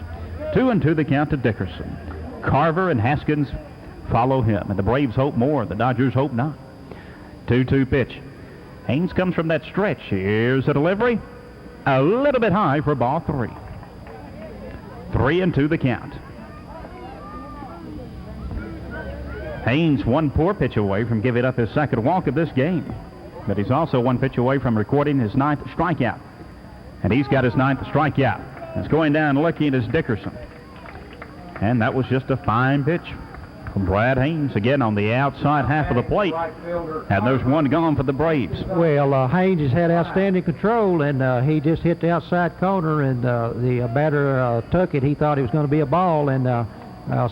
2-2 the count to Dickerson. Carver and Haskins follow him, and the Braves hope more. The Dodgers hope not. 2-2 pitch. Haynes comes from that stretch. Here's the delivery. A little bit high for ball 3. 3-2 the count. Haynes 1 poor pitch away from giving up his second walk of this game. But he's also 1 pitch away from recording his 9th strikeout. And he's got his 9th strikeout. It's going down looking as Dickerson. And that was just a fine pitch from Brad Haynes, again on the outside half of the plate. And there's 1 gone for the Braves. Well, Haynes has had outstanding control, and he just hit the outside corner, and the batter took it. He thought it was going to be a ball, and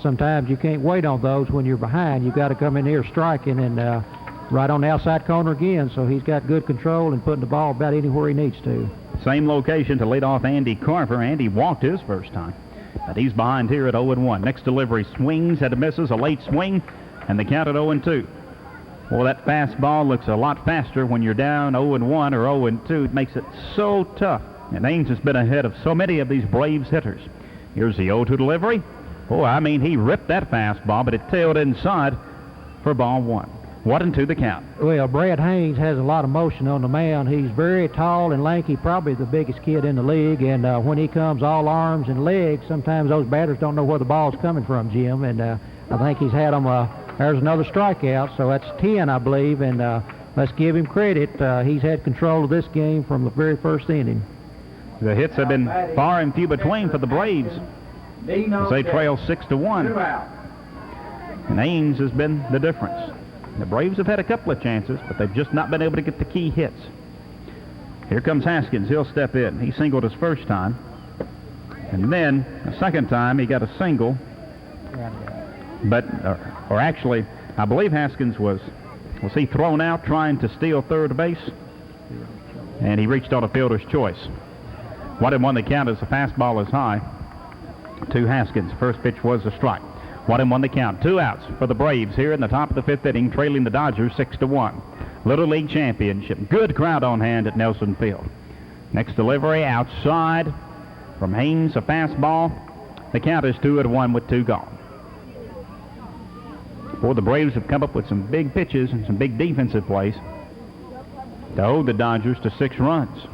sometimes you can't wait on those when you're behind. You've got to come in here striking, and right on the outside corner again. So he's got good control and putting the ball about anywhere he needs to. Same location to lead off Andy Carver. Andy walked his first time, but he's behind here at 0-1. Next delivery swings and misses, a late swing, and the count at 0-2. Well, that fastball looks a lot faster when you're down 0-1 or 0-2. It makes it so tough. And Haynes has been ahead of so many of these Braves hitters. Here's the 0-2 delivery. Oh, I mean, he ripped that fastball, but it tailed inside for ball 1. 1-2 the count. Well, Brad Haynes has a lot of motion on the mound. He's very tall and lanky, probably the biggest kid in the league. And when he comes all arms and legs, sometimes those batters don't know where the ball's coming from, Jim. And I think he's had them. There's another strikeout, so that's 10, I believe. And let's give him credit. He's had control of this game from the very first inning. The hits have been far and few between for the Braves, as they trail 6-1. And Haynes has been the difference. The Braves have had a couple of chances, but they've just not been able to get the key hits. Here comes Haskins. He'll step in. He singled his first time. And then the second time he got a single. But, or actually, I believe Haskins was he thrown out trying to steal third base? And he reached on a fielder's choice. 1-1 the count as the fastball is high to Haskins. First pitch was a strike. 1-1 the count. 2 outs for the Braves here in the top of the 5th inning, trailing the Dodgers 6-1. Little League Championship. Good crowd on hand at Nelson Field. Next delivery outside from Haynes, a fastball. The count is 2-1 with 2 gone. Boy, the Braves have come up with some big pitches and some big defensive plays to hold the Dodgers to 6 runs.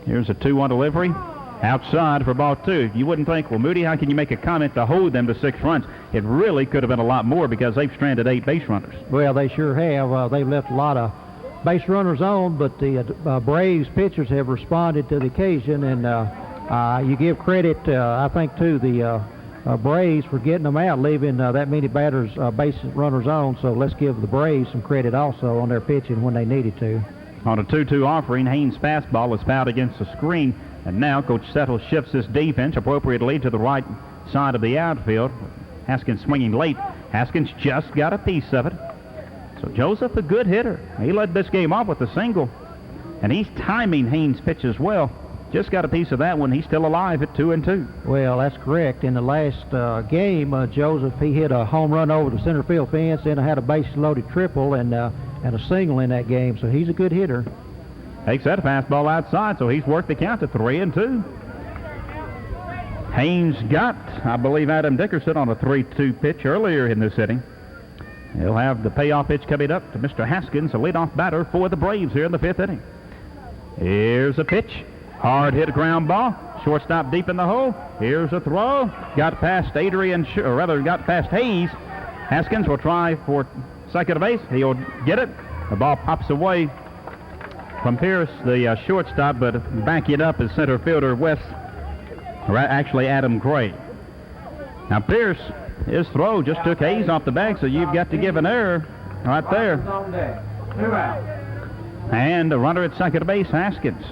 Here's a 2-1 delivery. Outside for ball 2. You wouldn't think, well, Moody, how can you make a comment to hold them to 6 runs? It really could have been a lot more because they've stranded 8 base runners. Well, they sure have. They've left a lot of base runners on, but the Braves pitchers have responded to the occasion, and you give credit, I think, to the Braves for getting them out, leaving that many batters, base runners on. So let's give the Braves some credit also on their pitching when they needed to. On a 2-2 offering, Haynes' fastball is fouled against the screen. And now Coach Settle shifts his defense appropriately to the right side of the outfield. Haskins swinging late. Haskins just got a piece of it. So Joseph, a good hitter. He led this game off with a single. And he's timing Haynes' pitch as well. Just got a piece of that one. He's still alive at 2-2. Well, that's correct. In the last game, Joseph, he hit a home run over the center field fence, and had a base-loaded triple and a single in that game. So he's a good hitter. Takes that fastball outside, so he's worked the count to 3-2. Haynes got, I believe, Adam Dickerson on a 3-2 pitch earlier in this inning. He'll have the payoff pitch coming up to Mr. Haskins, the leadoff batter for the Braves here in the 5th inning. Here's a pitch. Hard hit ground ball. Shortstop deep in the hole. Here's a throw. Got past got past Hayes. Haskins will try for second base. He'll get it. The ball pops away from Pierce, the shortstop, but backing up is center fielder actually Adam Gray. Now Pierce, his throw just took Hayes off the bag, so you've got to give an error right there. 2 out. And a runner at second base, Haskins.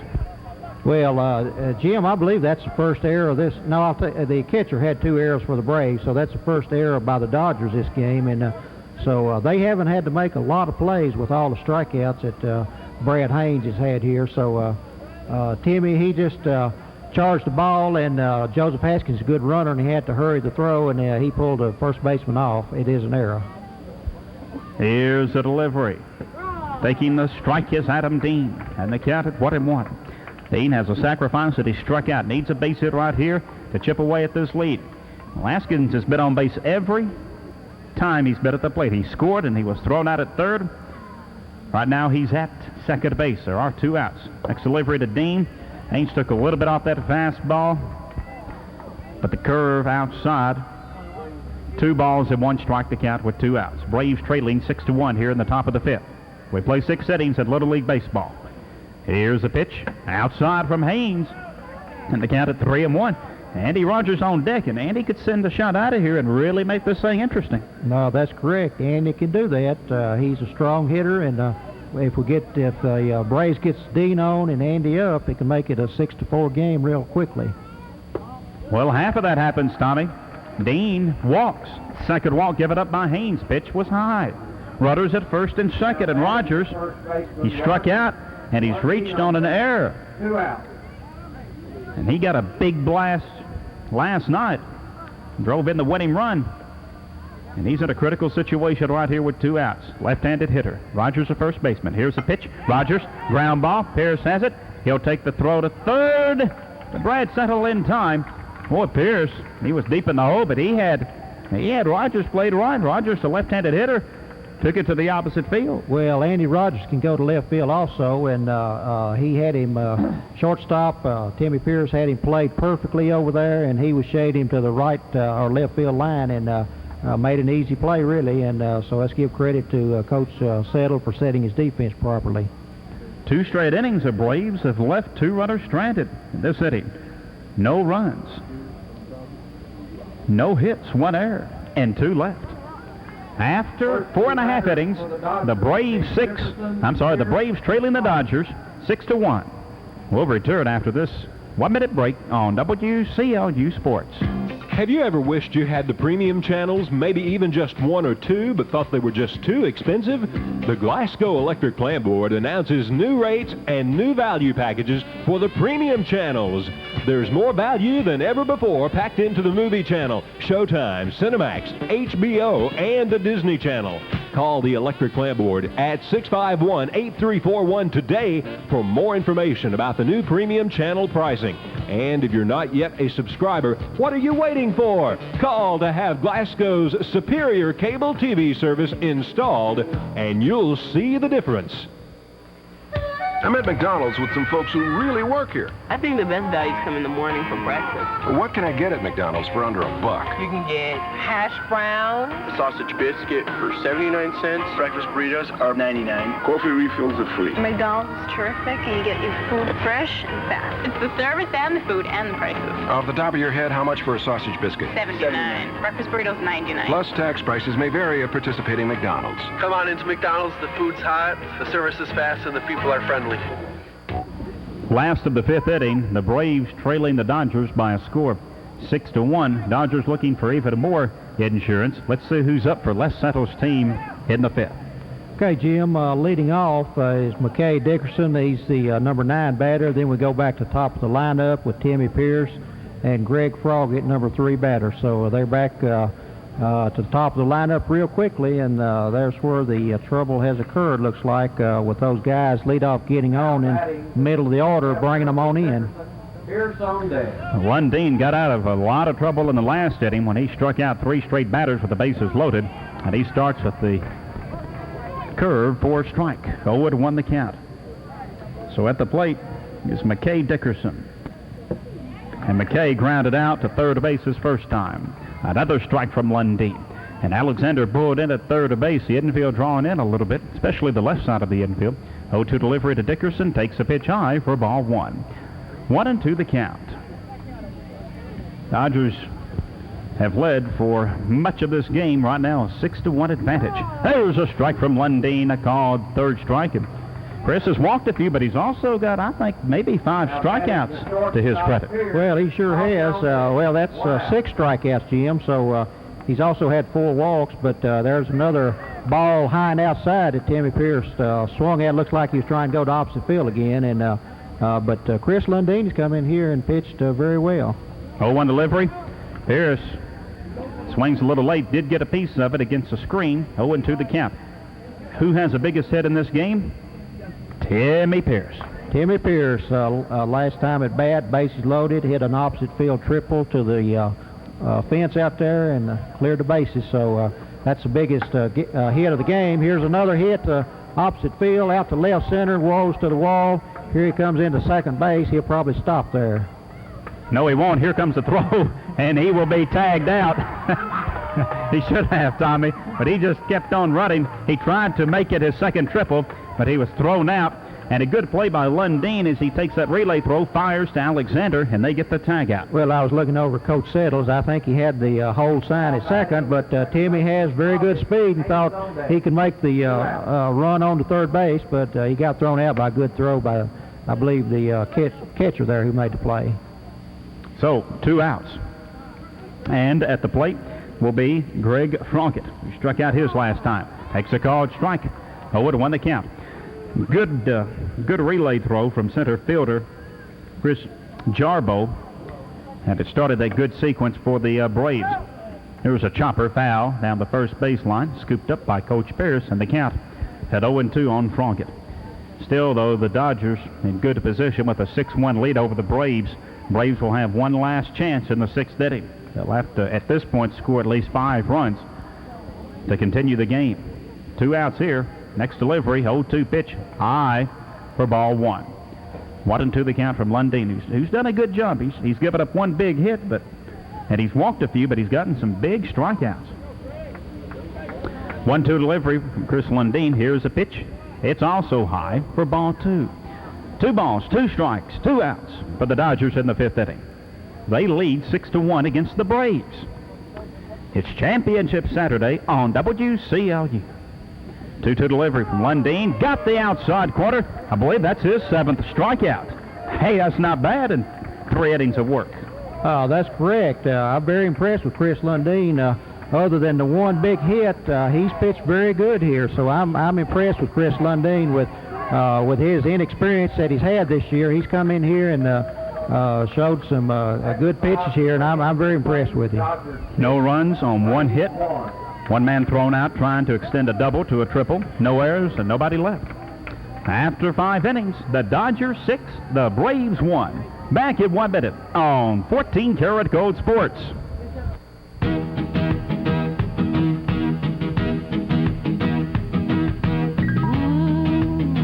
Well, Jim, I believe that's the first error of this. No, the catcher had 2 errors for the Braves, so that's the first error by the Dodgers this game. And so they haven't had to make a lot of plays with all the strikeouts that Brad Haynes has had here. So Timmy, he just charged the ball, and Joseph Haskins is a good runner, and he had to hurry the throw, and he pulled the first baseman off. It is an error. Here's the delivery. Taking the strike is Adam Dean, and the count at 1-1. Dean has a sacrifice that he struck out. Needs a base hit right here to chip away at this lead. Haskins has been on base every time he's been at the plate. He scored, and he was thrown out at third. Right now he's at second base. There are 2 outs. Next delivery to Dean. Haynes took a little bit off that fastball, but the curve outside. 2 balls and 1 strike to count with 2 outs. Braves trailing 6-1 here in the top of the 5th. We play 6 innings at Little League Baseball. Here's a pitch outside from Haynes, and the count at 3-1. Andy Rogers on deck, and Andy could send a shot out of here and really make this thing interesting. No, that's correct. Andy can do that. He's a strong hitter, and if the Braves gets Dean on and Andy up, it can make it a 6-4 game real quickly. Well, half of that happens, Tommy. Dean walks. Second walk given up by Haynes. Pitch was high. Rudders at first and second, and Rogers, he struck out, and he's reached on an error. 2 out. And he got a big blast last night. Drove in the winning run. And he's in a critical situation right here with 2 outs. Left-handed hitter. Rogers, the first baseman. Here's the pitch. Rogers, ground ball. Pierce has it. He'll take the throw to third. But Brad settled in time. Boy, Pierce, he was deep in the hole, but he had Rogers played right. Rogers, the left-handed hitter, took it to the opposite field. Well, Andy Rogers can go to left field also, and he had him shortstop. Timmy Pierce had him played perfectly over there, and he was shading him to the right or left field line, and made an easy play, really. And so let's give credit to Coach Settle for setting his defense properly. 2 straight innings, the Braves have left 2 runners stranded in this inning. No runs, no hits, 1 error, and 2 left. After 4.5 innings, the Braves trailing the Dodgers 6-1. We'll return after this 1-minute break on WCLU Sports. Have you ever wished you had the premium channels, maybe even just 1 or 2, but thought they were just too expensive? The Glasgow Electric Plant Board announces new rates and new value packages for the premium channels. There's more value than ever before packed into the movie channel, Showtime, Cinemax, HBO, and the Disney Channel. Call the Electric Plant Board at 651-8341 today for more information about the new premium channel pricing. And if you're not yet a subscriber, what are you waiting for? Call to have Glasgow's superior cable TV service installed, and you'll see the difference. I'm at McDonald's with some folks who really work here. I think the best values come in the morning for breakfast. What can I get at McDonald's for under $1? You can get hash browns. A sausage biscuit for 79 cents. Breakfast burritos are 99. Coffee refills are free. McDonald's is terrific, and you get your food fresh and fast. It's the service and the food and the prices. Off the top of your head, how much for a sausage biscuit? 79. Breakfast burritos 99. Plus tax prices may vary at participating McDonald's. Come on into McDonald's. The food's hot, the service is fast, and the people are friendly. Last of the 5th inning, the Braves trailing the Dodgers by a score of 6-1. Dodgers looking for even more insurance. Let's see who's up for Les Santos's team in the 5th. Okay, Jim, leading off is McKay Dickerson. He's the number 9 batter. Then we go back to the top of the lineup with Timmy Pierce and Greg Frog at number 3 batter. So they're back to the top of the lineup real quickly, and there's where the trouble has occurred, looks like, with those guys lead off getting on in the middle of the order, bringing them on in. Here's someday. Lundeen got out of a lot of trouble in the last inning when he struck out 3 straight batters with the bases loaded, and he starts with the curve for a strike. 0-1 the count. So at the plate is McKay Dickerson. And McKay grounded out to third base his first time. Another strike from Lundeen. And Alexander pulled in at third base. The infield drawing in a little bit, especially the left side of the infield. 0-2 delivery to Dickerson. Takes a pitch high for ball 1. 1-2 the count. Dodgers have led for much of this game right now, a 6-1 advantage. There's a strike from Lundeen, a called third strike. And Chris has walked a few, but he's also got, I think, maybe 5 strikeouts to his credit. Well, he sure has. Well, that's 6 strikeouts, Jim, so he's also had 4 walks, but there's another ball high and outside that Timmy Pierce swung at. Looks like he was trying to go to opposite field again, and but Chris Lundeen has come in here and pitched very well. 0-1 delivery. Pierce swings a little late, did get a piece of it against the screen. 0-2 the count. Who has the biggest hit in this game? Timmy Pierce. Timmy Pierce, last time at bat, bases loaded, hit an opposite field triple to the fence out there and cleared the bases. So that's the biggest hit of the game. Here's another hit, opposite field, out to left center, rolls to the wall. Here he comes into second base. He'll probably stop there. No, he won't. Here comes the throw, and he will be tagged out. He should have, Tommy, but he just kept on running. He tried to make it his second triple, but he was thrown out. And a good play by Lundeen as he takes that relay throw, fires to Alexander, and they get the tag out. Well, I was looking over Coach Settles. I think he had the hold sign at second, but Timmy has very good speed and thought he could make the run on to third base, but he got thrown out by a good throw by, I believe, the catcher there who made the play. So, 2 outs. And at the plate will be Greg Fronkett, who struck out his last time. Takes a called strike. 0-1 the count. Good relay throw from center fielder Chris Jarbo, and it started a good sequence for the Braves. There was a chopper foul down the first baseline, scooped up by Coach Pierce, and the count at 0-2 on Fronkett. Still, though, the Dodgers in good position with a 6-1 lead over the Braves. Braves will have one last chance in the 6th inning. They'll have to, at this point, score at least 5 runs to continue the game. 2 outs here. Next delivery, 0-2 pitch, high for ball 1. 1-2 the count from Lundeen, who's done a good job. He's given up 1 big hit, and he's walked a few, but he's gotten some big strikeouts. 1-2 delivery from Chris Lundeen. Here's a pitch. It's also high for ball 2. 2 balls, 2 strikes, 2 outs for the Dodgers in the 5th inning. They lead 6-1 against the Braves. It's Championship Saturday on WCLU. 2-2 delivery from Lundeen. Got the outside corner. I believe that's his 7th strikeout. Hey, that's not bad in 3 innings of work. Oh, that's correct. I'm very impressed with Chris Lundeen. Other than the 1 big hit, he's pitched very good here. So I'm impressed with Chris Lundeen with his inexperience that he's had this year. He's come in here and showed some good pitches here, and I'm very impressed with him. No runs on 1 hit. 1 man thrown out trying to extend a double to a triple. No errors and nobody left. After 5 innings, the Dodgers 6, the Braves 1. Back in 1 minute on 14 Karat Gold Sports.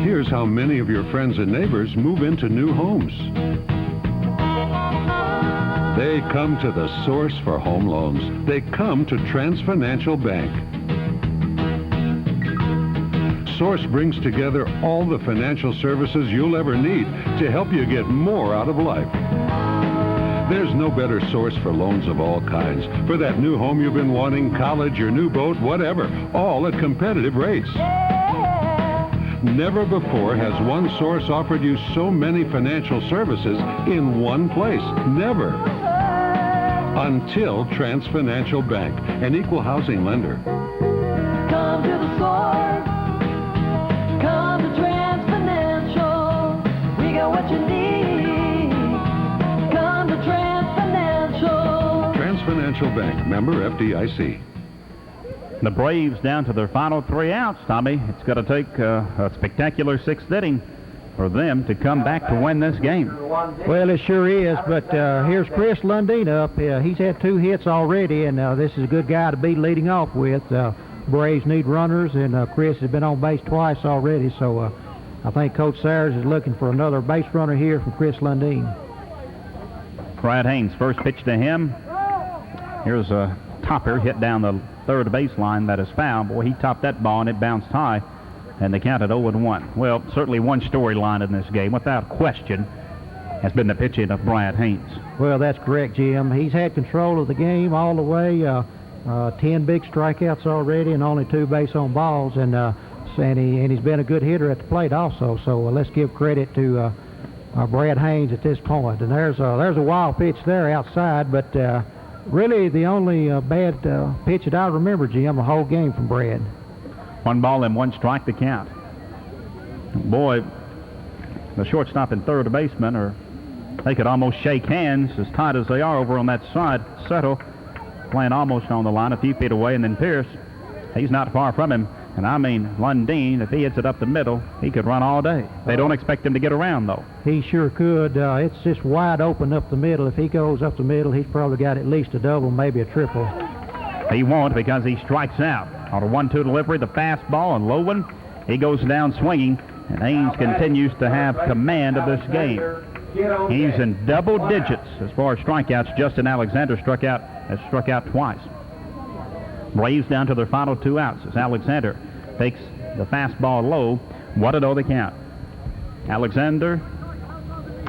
Here's how many of your friends and neighbors move into new homes. They come to the source for home loans. They come to Transfinancial Bank. Source brings together all the financial services you'll ever need to help you get more out of life. There's no better source for loans of all kinds. For that new home you've been wanting, college, your new boat, whatever, all at competitive rates. Never before has one source offered you so many financial services in one place. Never. Until Transfinancial Bank, an equal housing lender. Come to the source. Come to Transfinancial. We got what you need. Come to Transfinancial. Transfinancial Bank, member FDIC. The Braves down to their final 3 outs, Tommy. It's going to take a spectacular 6th inning for them to come back to win this game. Well, it sure is, but here's Chris Lundeen up. He's had 2 hits already, and this is a good guy to be leading off with. Braves need runners, and Chris has been on base twice already, so I think Coach Sayers is looking for another base runner here from Chris Lundeen. Brad Haynes, first pitch to him. Here's a topper hit down the third baseline that is foul. Boy, he topped that ball, and it bounced high, and they counted 0-1. Well, certainly one storyline in this game, without question, has been the pitching of Brad Haynes. Well, that's correct, Jim. He's had control of the game all the way. 10 big strikeouts already and only 2 base on balls, and he's been a good hitter at the plate also. So let's give credit to Brad Haynes at this point. And there's a wild pitch there outside, but really the only bad pitch that I remember, Jim, the whole game from Brad. 1 ball and 1 strike to count. Boy, the shortstop and third baseman they could almost shake hands as tight as they are over on that side. Settle playing almost on the line, a few feet away, and then Pierce, he's not far from him. And I mean, Lundeen, if he hits it up the middle, he could run all day. They don't expect him to get around, though. He sure could. It's just wide open up the middle. If he goes up the middle, he's probably got at least a double, maybe a triple. He won't, because he strikes out. On a 1-2 delivery, the fastball, and low one, he goes down swinging, and Haynes continues to have command of this game. He's in double digits as far as strikeouts. Justin Alexander has struck out twice. Braves down to their final 2 outs as Alexander takes the fastball low. 1-0 the count. Alexander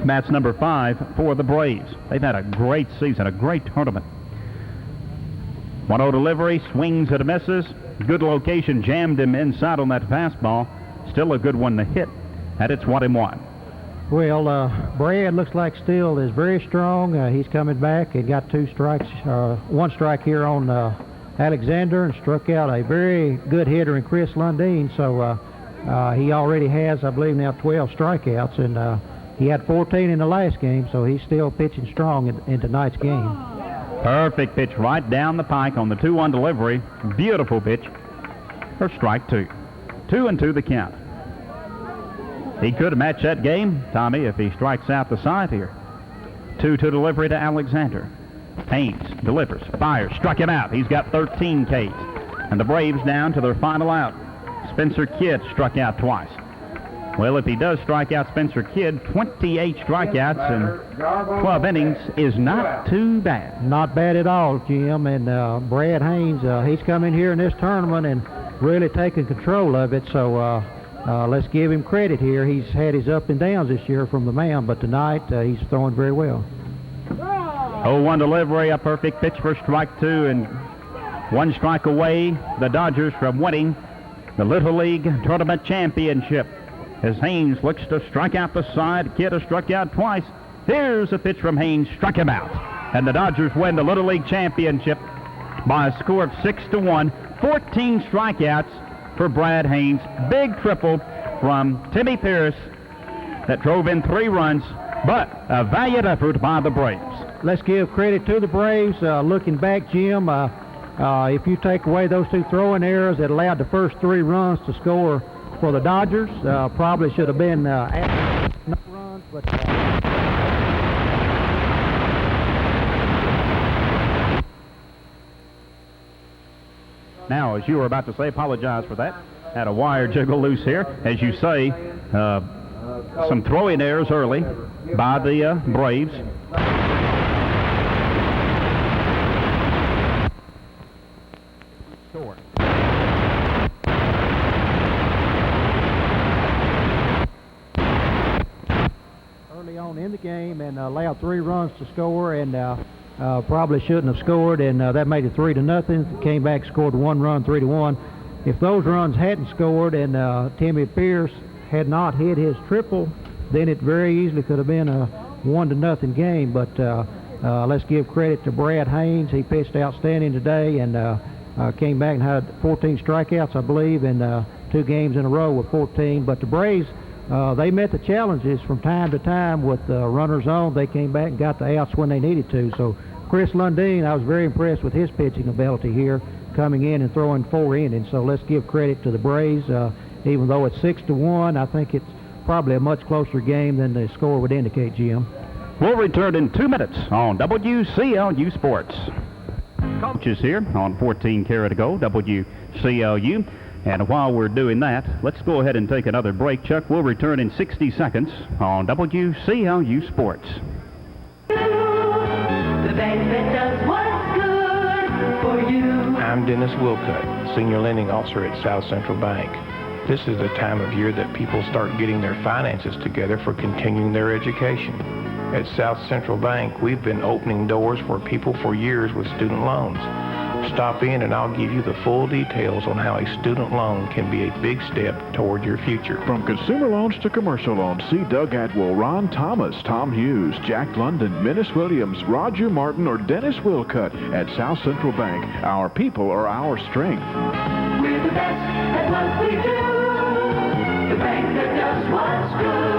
bats number 5 for the Braves. They've had a great season, a great tournament. 1-0 delivery, swings and misses. Good location, jammed him inside on that fastball. Still a good one to hit, and it's 1-1. Well, Brad looks like still is very strong. He's coming back and got 2 strikes, 1 strike here on Alexander, and struck out a very good hitter in Chris Lundeen. So he already has, I believe, now 12 strikeouts, and he had 14 in the last game, so he's still pitching strong in tonight's game. Perfect pitch right down the pike on the 2-1 delivery. Beautiful pitch for strike 2. 2-2 the count. He could match that game, Tommy, if he strikes out the side here. 2-2 delivery to Alexander. Haynes delivers, fires, struck him out. He's got 13 Ks. And the Braves down to their final out. Spencer Kidd struck out twice. Well, if he does strike out Spencer Kidd, 28 strikeouts in 12 innings is not too bad. Not bad at all, Jim. And Brad Haynes, he's come in here in this tournament and really taken control of it. So let's give him credit here. He's had his up and downs this year from the mound, but tonight he's throwing very well. 0-1 delivery, a perfect pitch for strike 2, and 1 strike away, the Dodgers from winning the Little League Tournament Championship. As Haynes looks to strike out the side, Kidd has struck out twice. Here's a pitch from Haynes, struck him out. And the Dodgers win the Little League Championship by a score of 6-1. 14 strikeouts for Brad Haynes. Big triple from Timmy Pierce that drove in 3 runs, but a valiant effort by the Braves. Let's give credit to the Braves. Looking back, Jim, if you take away those 2 throwing errors that allowed the first 3 runs to score for the Dodgers, probably should have been no runs, but now, as you were about to say, apologize for that. Had a wire jiggle loose here. As you say, some throwing errors early by the Braves. Short. Early on in the game and allowed 3 runs to score, and probably shouldn't have scored, and that made it 3-0. Came back, scored 1 run, 3-1. If those runs hadn't scored and Timmy Pierce had not hit his triple, then it very easily could have been a 1-0 game. But let's give credit to Brad Haynes. He pitched outstanding today and came back and had 14 strikeouts, I believe, in 2 games in a row with 14. But the Braves, they met the challenges from time to time with runners on. They came back and got the outs when they needed to. So Chris Lundeen, I was very impressed with his pitching ability here, coming in and throwing 4 innings. So let's give credit to the Braves. Even though it's 6-1, I think it's probably a much closer game than the score would indicate, Jim. We'll return in 2 minutes on WCLU Sports. Coaches here on 14 Karat Ago, WCLU. And while we're doing that, let's go ahead and take another break. Chuck, we'll return in 60 seconds on WCLU Sports. The bank that does what's good for you. I'm Dennis Wilcutt, Senior Lending Officer at South Central Bank. This is the time of year that people start getting their finances together for continuing their education. At South Central Bank, we've been opening doors for people for years with student loans. Stop in and I'll give you the full details on how a student loan can be a big step toward your future. From consumer loans to commercial loans, see Doug Atwell, Ron Thomas, Tom Hughes, Jack London, Minnis Williams, Roger Martin, or Dennis Wilcutt at South Central Bank. Our people are our strength. We're the best at what we do. The bank that does what's good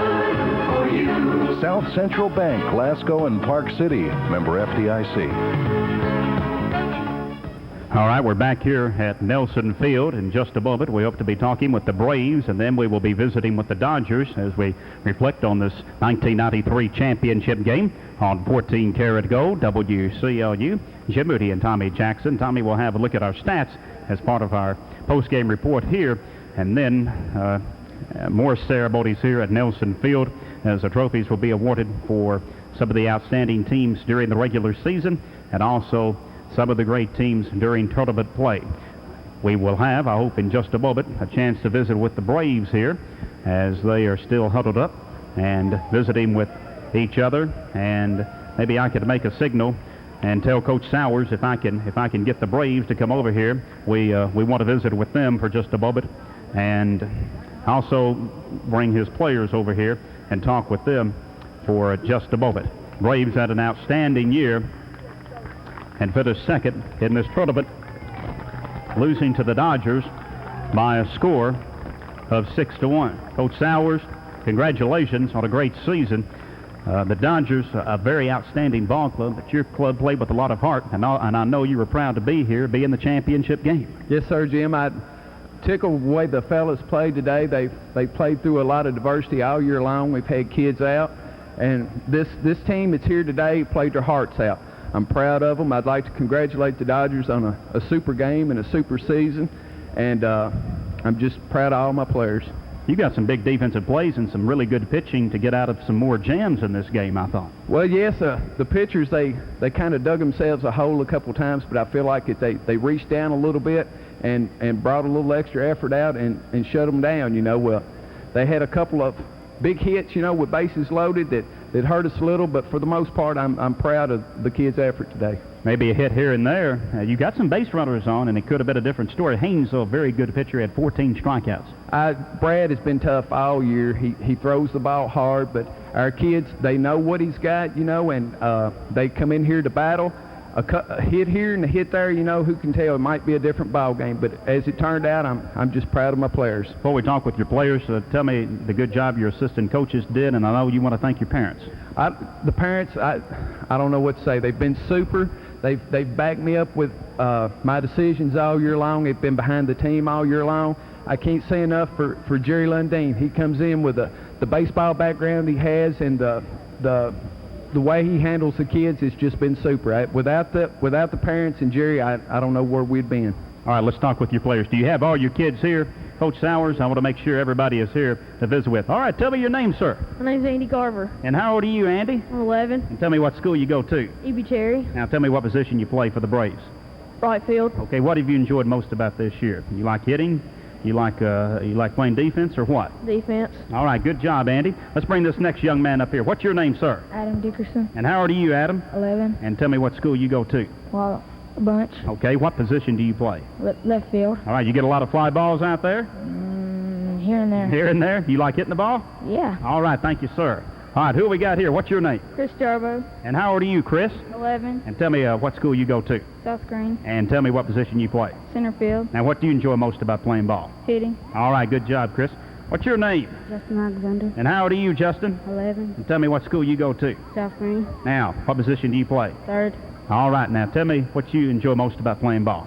for you. South Central Bank, Glasgow and Park City. Member FDIC. All right, we're back here at Nelson Field in just a moment. We hope to be talking with the Braves, and then we will be visiting with the Dodgers as we reflect on this 1993 championship game on 14 Karat Gold, WCLU. Jim Moody and Tommy Jackson. Tommy will have a look at our stats as part of our post-game report here, and then more ceremonies here at Nelson Field as the trophies will be awarded for some of the outstanding teams during the regular season and also some of the great teams during tournament play. We will have, I hope in just a moment, a chance to visit with the Braves here as they are still huddled up and visiting with each other, and maybe I could make a signal and tell Coach Sowers if I can get the Braves to come over here. We want to visit with them for just a moment and also bring his players over here and talk with them for just a moment. Braves had an outstanding year and finished second in this tournament, losing to the Dodgers by a score of 6-1. Coach Sowers, congratulations on a great season. The Dodgers, a very outstanding ball club, but your club played with a lot of heart, and I know you were proud to be here, be in the championship game. Yes, sir, Jim. I tickled the way the fellas played today. They played through a lot of diversity all year long. We've had kids out, and this team that's here today played their hearts out. I'm proud of them. I'd like to congratulate the Dodgers on a super game and a super season, and I'm just proud of all my players. You got some big defensive plays and some really good pitching to get out of some more jams in this game, I thought. Well, yes, the pitchers, they kind of dug themselves a hole a couple times, but I feel like they reached down a little bit and brought a little extra effort out and shut them down, you know. Well, they had a couple of big hits, you know, with bases loaded that hurt us a little, but for the most part, I'm proud of the kids' effort today. Maybe a hit here and there. You got some base runners on, and it could have been a different story. Haynes, though, a very good pitcher, had 14 strikeouts. Brad has been tough all year. He throws the ball hard, but our kids, they know what he's got, you know, and they come in here to battle. A hit here and a hit there, you know, who can tell? It might be a different ball game, but as it turned out, I'm just proud of my players. Before we talk with your players, tell me the good job your assistant coaches did, and I know you want to thank your parents. The parents, I don't know what to say. They've been super. They've backed me up with my decisions all year long. They've been behind the team all year long. I can't say enough for Jerry Lundeen. He comes in with the baseball background he has, and the way he handles the kids has just been super. Without the parents and Jerry, I don't know where we'd been. All right, let's talk with your players. Do you have all your kids here? Coach Sowers, I want to make sure everybody is here to visit with. All right, tell me your name, sir. My name's Andy Garver. And how old are you, Andy? I'm 11. And tell me what school you go to. E.B. Cherry. Now tell me what position you play for the Braves. Right field. Okay, what have you enjoyed most about this year? You like hitting? You like playing defense or what? Defense. All right, good job, Andy. Let's bring this next young man up here. What's your name, sir? Adam Dickerson. And how old are you, Adam? 11. And tell me what school you go to. Well, a bunch. Okay, what position do you play? Left field. All right, you get a lot of fly balls out there? Here and there. Here and there? You like hitting the ball? Yeah. All right, thank you, sir. All right, who we got here? What's your name? Chris Jarbo. And how old are you, Chris? 11. And tell me what school you go to. South Green. And tell me what position you play. Center field. Now, what do you enjoy most about playing ball? Hitting. All right, good job, Chris. What's your name? Justin Alexander. And how old are you, Justin? 11. And tell me what school you go to. South Green. Now, what position do you play? Third. All right, now tell me what you enjoy most about playing ball.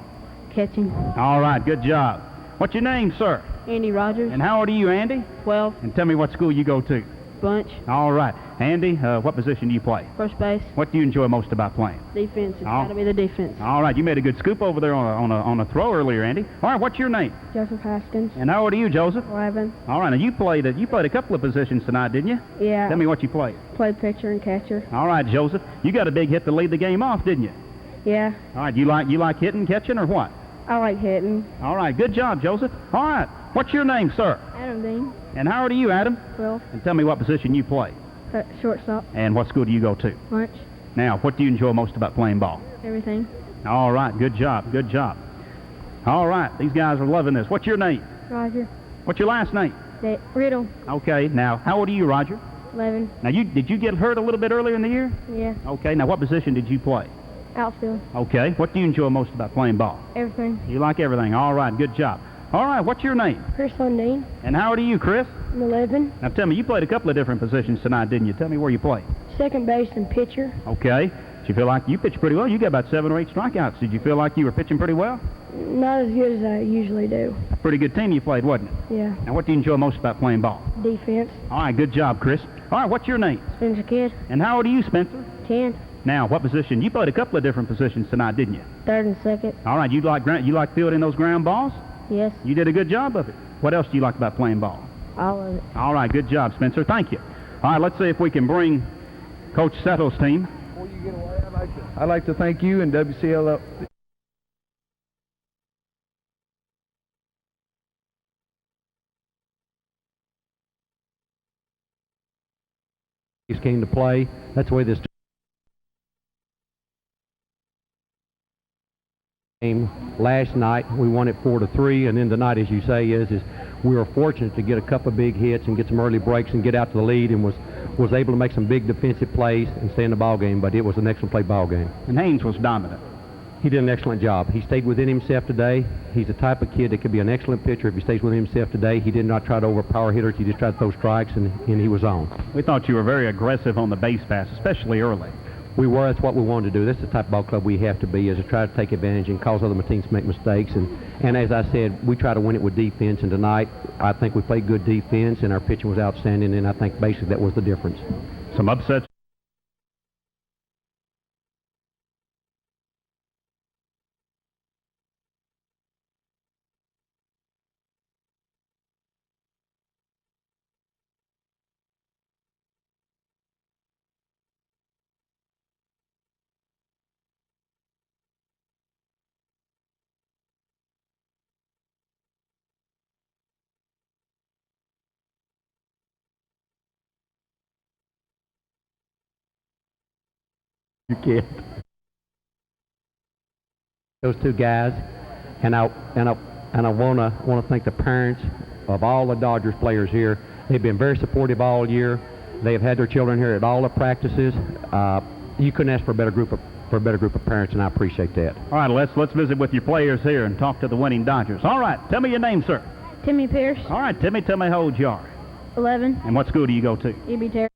Catching. All right, good job. What's your name, sir? Andy Rogers. And how old are you, Andy? 12. And tell me what school you go to. Bunch. All right. Andy, what position do you play? First base. What do you enjoy most about playing? Defense. It's got to be the defense. All right. You made a good scoop over there on a throw earlier, Andy. All right. What's your name? Joseph Haskins. And how old are you, Joseph? 11. All right. Now you played a couple of positions tonight, didn't you? Yeah. Tell me what you played. Played pitcher and catcher. All right, Joseph. You got a big hit to lead the game off, didn't you? Yeah. All right. You like hitting, catching, or what? I like hitting. All right. Good job, Joseph. All right. What's your name, sir? Adam Dean. And how old are you, Adam? 12. And tell me what position you play. Shortstop. And what school do you go to? Bunch. Now, what do you enjoy most about playing ball? Everything. All right, good job, good job. All right, these guys are loving this. What's your name? Roger. What's your last name? Riddle. Okay, now, how old are you, Roger? 11. Now, did you get hurt a little bit earlier in the year? Yeah. Okay, now what position did you play? Outfield. Okay, what do you enjoy most about playing ball? Everything. You like everything. All right, good job. All right, what's your name? Chris Lundeen. And how old are you, Chris? I'm 11. Now, tell me, you played a couple of different positions tonight, didn't you? Tell me where you played. Second base and pitcher. Okay. Did you feel like you pitched pretty well? You got about 7 or 8 strikeouts. Did you feel like you were pitching pretty well? Not as good as I usually do. A pretty good team you played, wasn't it? Yeah. Now, what do you enjoy most about playing ball? Defense. All right, good job, Chris. All right, what's your name? Spencer Kidd. And how old are you, Spencer? 10. Now, what position? You played a couple of different positions tonight, didn't you? Third and second. All right, you like fielding those ground balls? Yes. You did a good job of it. What else do you like about playing ball? All of it. All right, good job, Spencer. Thank you. All right, let's see if we can bring Coach Seto's team. Before you get away, I'd like to thank you and WCL. Came to play. That's the way this game last night. We won it 4-3, and then tonight, as you say, is we were fortunate to get a couple of big hits and get some early breaks and get out to the lead, and was able to make some big defensive plays and stay in the ball game. But it was an excellent play ball game. And Haynes was dominant. He did an excellent job. He stayed within himself today. He's the type of kid that could be an excellent pitcher if he stays within himself today. He did not try to overpower hitters. He just tried to throw strikes, and he was on. We thought you were very aggressive on the base pass, especially early. We were. That's what we wanted to do. That's the type of ball club we have to be, is to try to take advantage and cause other teams to make mistakes. And as I said, we try to win it with defense. And tonight, I think we played good defense, and our pitching was outstanding. And I think basically that was the difference. Some upsets. You can't. Those two guys, and I want to thank the parents of all the Dodgers players here. They've been very supportive all year. They have had their children here at all the practices. You couldn't ask for a better group of parents, and I appreciate that. All right, let's visit with your players here and talk to the winning Dodgers. All right, tell me your name, sir. Timmy Pierce. All right, Timmy, tell me how old you are. 11. And what school do you go to? E.B. Terry.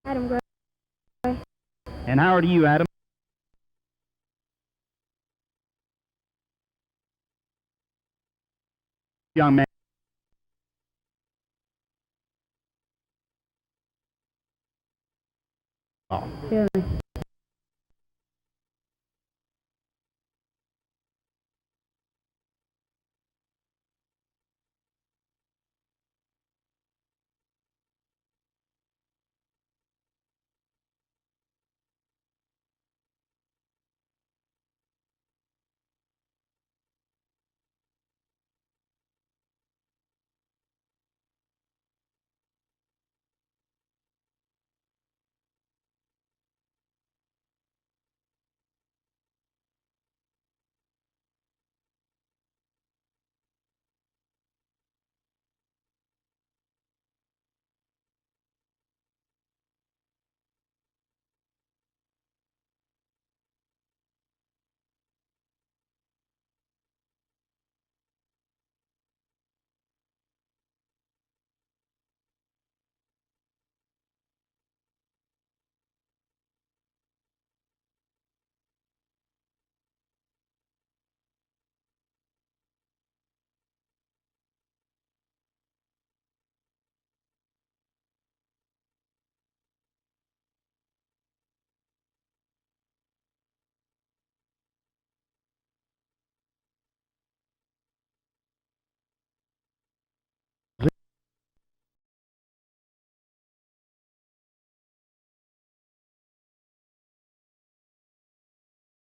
Adam Gray. And how old are you, Adam? Young man. Yeah.